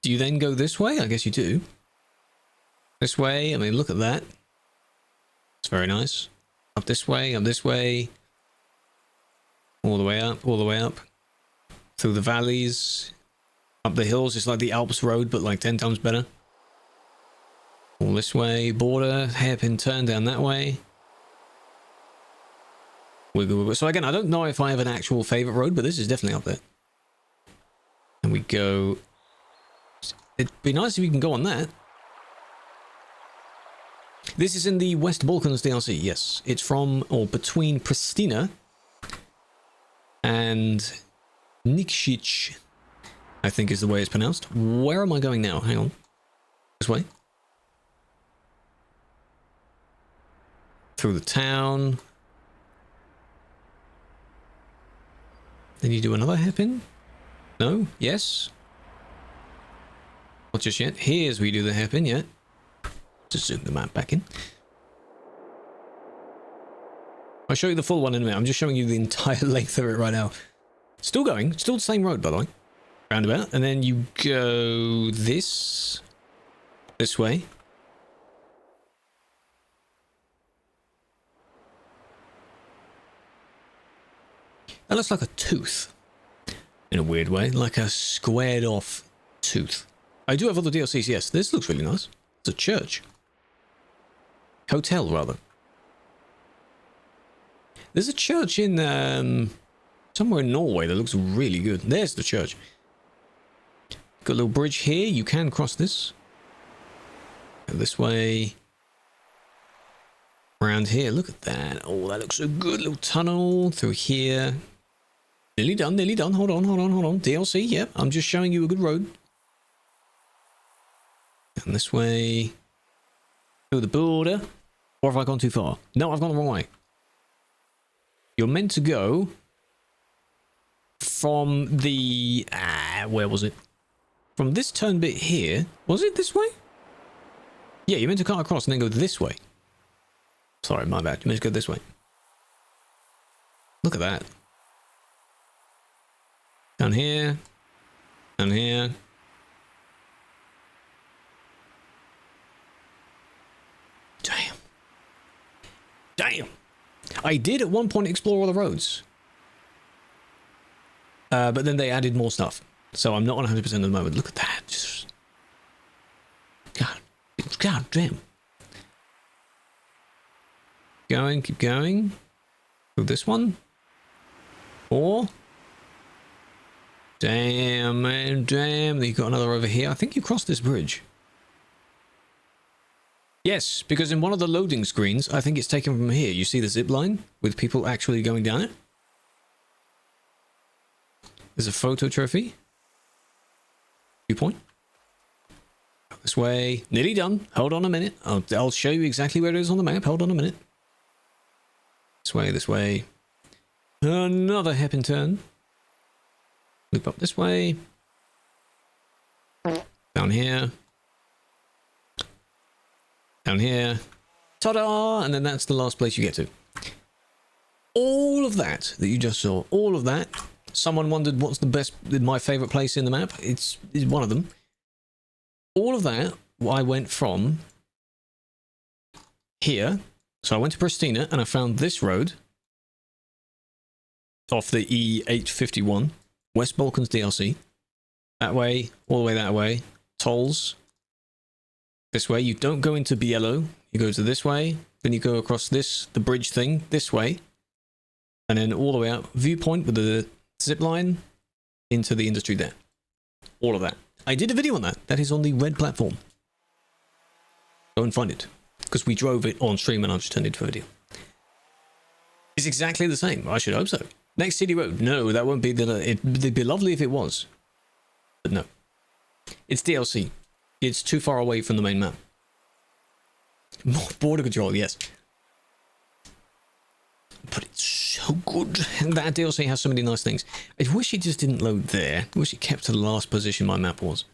Do you then go this way? I guess you do. This way, I mean, look at that. It's very nice. Up this way, up this way. All the way up, all the way up. Through the valleys. Up the hills, it's like the Alps road, but like 10 times better. All this way, border, hairpin turn down that way. Wiggle, wiggle. So again, I don't know if I have an actual favorite road, but this is definitely up there. And we go... It'd be nice if you can go on that. This is in the West Balkans DLC, yes. It's from, or between Pristina and Nikšić, I think is the way it's pronounced. Where am I going now? Hang on. This way. Through the town. Then you do another hairpin? No? Yes? Not just yet. Here's where you do the hairpin, yeah. Just zoom the map back in. I'll show you the full one in a minute. I'm just showing you the entire length of it right now. Still going. Still the same road, by the way. Roundabout. And then you go this way. That looks like a tooth. In a weird way, like a squared off tooth. I do have other DLCs, yes. This looks really nice. It's a church. Hotel, rather. There's a church in somewhere in Norway that looks really good. There's the church. Got a little bridge here. You can cross this. Go this way. Around here. Look at that. Oh, that looks so good. Little tunnel through here. Nearly done, nearly done. Hold on, hold on, hold on. DLC, yep. I'm just showing you a good road. And this way. Through the border. Or have I gone too far? No, I've gone the wrong way. You're meant to go from the... where was it? From this turn bit here. Was it this way? Yeah, you're meant to cut across and then go this way. Sorry, my bad. You're meant to go this way. Look at that. Down here. Down here. Damn. Damn. I did at one point explore all the roads. But then they added more stuff. So I'm not 100% at the moment. Look at that. Just... God damn. Going, keep going. Through this one. Or... Damn, man, damn. You got another over here. I think you crossed this bridge. Yes, because in one of the loading screens, I think it's taken from here. You see the zip line with people actually going down it? There's a photo trophy. Viewpoint. This way. Nearly done. Hold on a minute. I'll show you exactly where it is on the map. Hold on a minute. This way, this way. Another hairpin turn. Loop up this way. Down here. Down here. Ta-da! And then that's the last place you get to. All of that you just saw, all of that. Someone wondered what's the best, my favorite place in the map. It's one of them. All of that, I went from here. So I went to Pristina and I found this road off the E851. West Balkans DLC. That way, all the way that way. Tolls. This way. You don't go into Bielo. You go to this way. Then you go across this, the bridge thing, this way. And then all the way out. Viewpoint with the zip line into the industry there. All of that. I did a video on that. That is on the red platform. Go and find it. Because we drove it on stream and I've just turned it into a video. It's exactly the same. I should hope so. Next city road. No, that won't be it'd be lovely if it was. But no. It's DLC. It's too far away from the main map. More border control, yes. But it's so good. That DLC has so many nice things. I wish it just didn't load there. I wish it kept to the last position my map was.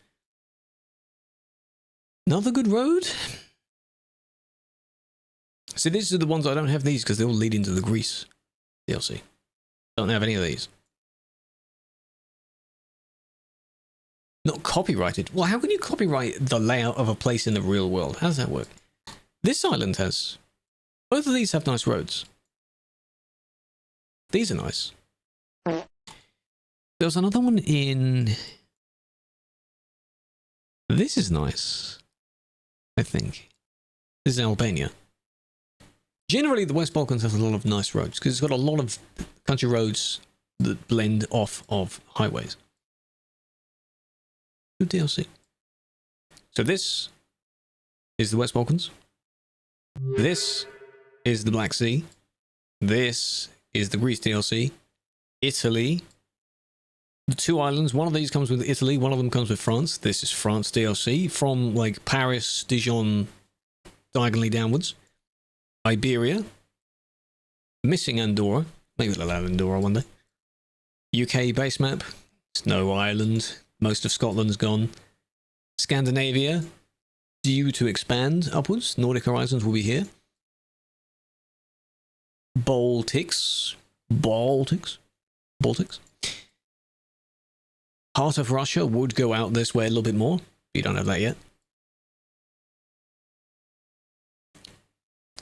Another good road? So these are the ones I don't have these because they all lead into the Greece DLC. Don't have any of these. Not copyrighted. Well, how can you copyright the layout of a place in the real world? How does that work? This island has... Both of these have nice roads. These are nice. There was another one in... This is nice. I think. This is Albania. Generally, the West Balkans has a lot of nice roads because it's got a lot of country roads that blend off of highways. Good DLC. So this is the West Balkans. This is the Black Sea. This is the Greece DLC. Italy. The two islands. One of these comes with Italy. One of them comes with France. This is France DLC from like Paris, Dijon, diagonally downwards. Iberia. Missing Andorra. Maybe they'll add Andorra one day. UK base map. Snow Island. Most of Scotland's gone. Scandinavia. Due to expand upwards. Nordic Horizons will be here. Baltics. Heart of Russia would go out this way a little bit more. You don't have that yet.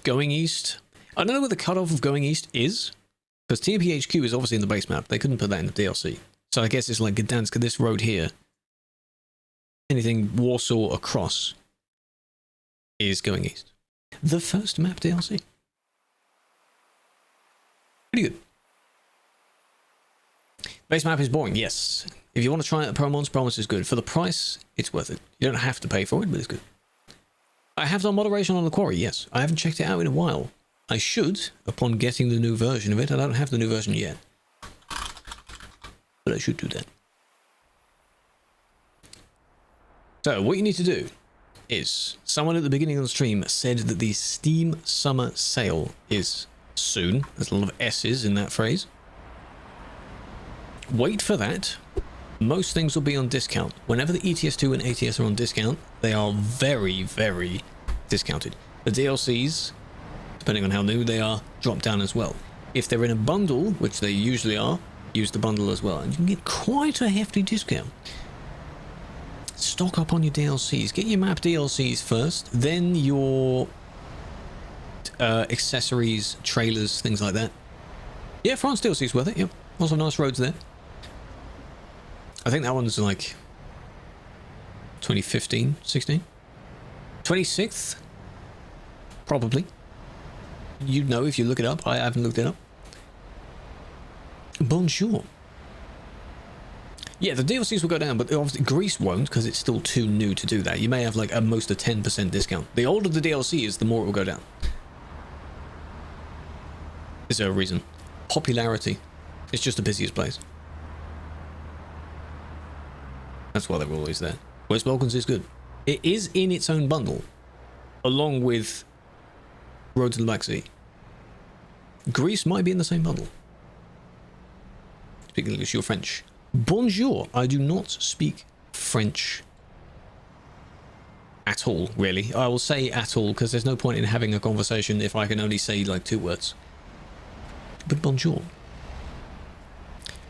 Going east. I don't know what the cutoff of going east is. Because TPHQ is obviously in the base map. They couldn't put that in the DLC. So I guess it's like Gdansk, this road here. Anything Warsaw across is going east. The first map DLC. Pretty good. Base map is boring, yes. If you want to try it at Promons is good. For the price, it's worth it. You don't have to pay for it, but it's good. I have done moderation on the quarry, yes. I haven't checked it out in a while. I should, upon getting the new version of it. I don't have the new version yet. But I should do that. So, what you need to do is, someone at the beginning of the stream said that the Steam Summer Sale is soon. There's a lot of S's in that phrase. Wait for that. Most things will be on discount. Whenever the ETS2 and ATS are on discount, they are very, very discounted. The DLCs, depending on how new they are, drop down as well. If they're in a bundle, which they usually are, use the bundle as well. And you can get quite a hefty discount. Stock up on your DLCs. Get your map DLCs first, then your accessories, trailers, things like that. Yeah, France DLC is worth it, yep. Also nice roads there. I think that one's like 2015, 16? 26th? Probably. You'd know if you look it up. I haven't looked it up. Bonjour. Yeah, the DLCs will go down, but obviously Greece won't because it's still too new to do that. You may have like at most a 10% discount. The older the DLC is, the more it will go down. Is there a reason? Popularity. It's just the busiest place. That's why they're always there. West Balkans is good. It is in its own bundle, along with Road to the Black Sea. Greece might be in the same bundle. Speak English, you're French. Bonjour. I do not speak French at all, really. I will say at all, because there's no point in having a conversation if I can only say like 2 words. But bonjour.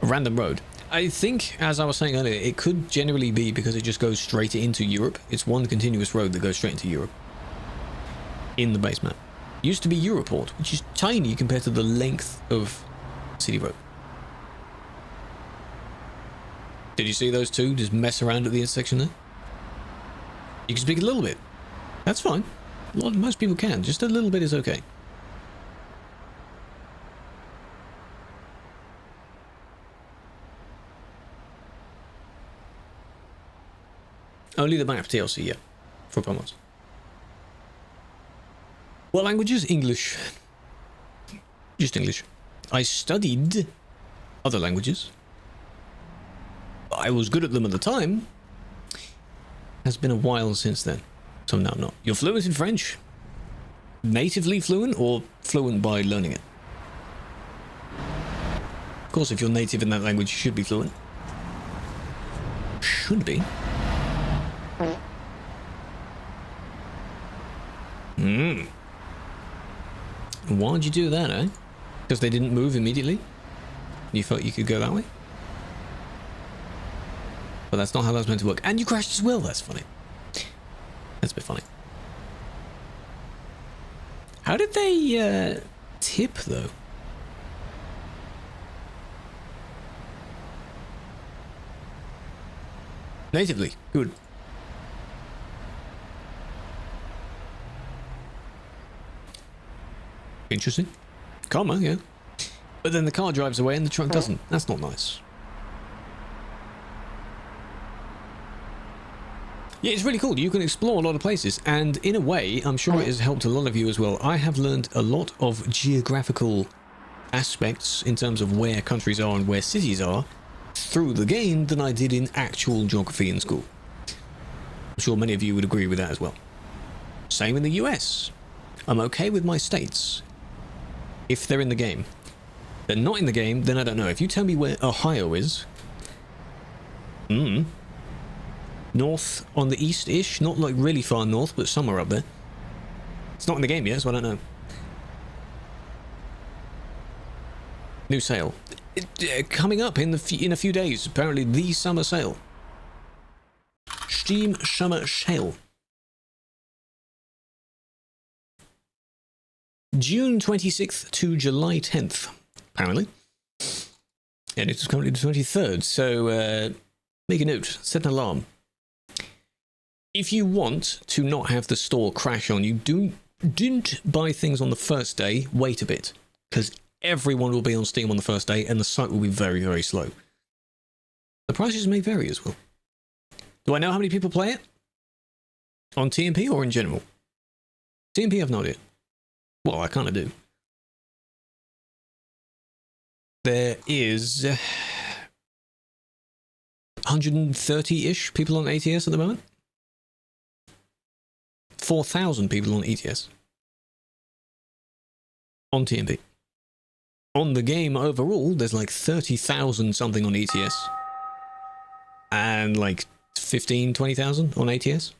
A random road. I think, as I was saying earlier, it could generally be because it just goes straight into Europe. It's one continuous road that goes straight into Europe. In the base map. It used to be Europort, which is tiny compared to the length of City Road. Did you see those two just mess around at the intersection there? You can speak a little bit. That's fine. Most people can. Just a little bit is okay. Only the map DLC, yeah. For promos. What languages? English. Just English. I studied other languages. I was good at them at the time. Has been a while since then. So now I'm not. You're fluent in French? Natively fluent or fluent by learning it? Of course, if you're native in that language, you should be fluent. Should be. Why'd you do that, eh? Because they didn't move immediately? You thought you could go that way? But that's not how that's meant to work. And you crashed as well, that's funny. That's a bit funny. How did they tip, though? Natively. Good. Interesting. Karma, yeah. But then the car drives away and the truck doesn't. That's not nice. Yeah, it's really cool. You can explore a lot of places, and in a way, I'm sure it has helped a lot of you as well. I have learned a lot of geographical aspects in terms of where countries are and where cities are through the game than I did in actual geography in school. I'm sure many of you would agree with that as well. Same in the US. I'm okay with my states if they're in the game. If they're not in the game, then I don't know. If you tell me where Ohio is, north on the east-ish, not like really far north, but somewhere up there. It's not in the game yet, so I don't know. New sale. Coming up in a few days, apparently the summer sale. Steam Summer Sale. June 26th to July 10th. apparently. And it was currently the 23rd, so make a note, set an alarm. If you want to not have the store crash on you, don't buy things on the first day, wait a bit, because everyone will be on Steam on the first day and the site will be very, very slow. The prices may vary as well. Do I know how many people play it? On TMP or in general? TMP, I've no idea. Well, I kind of do. There is 130-ish people on ATS at the moment. 4,000 people on ETS. On TMP. On the game overall, there's like 30,000 something on ETS. And like 15, 20,000 on ATS.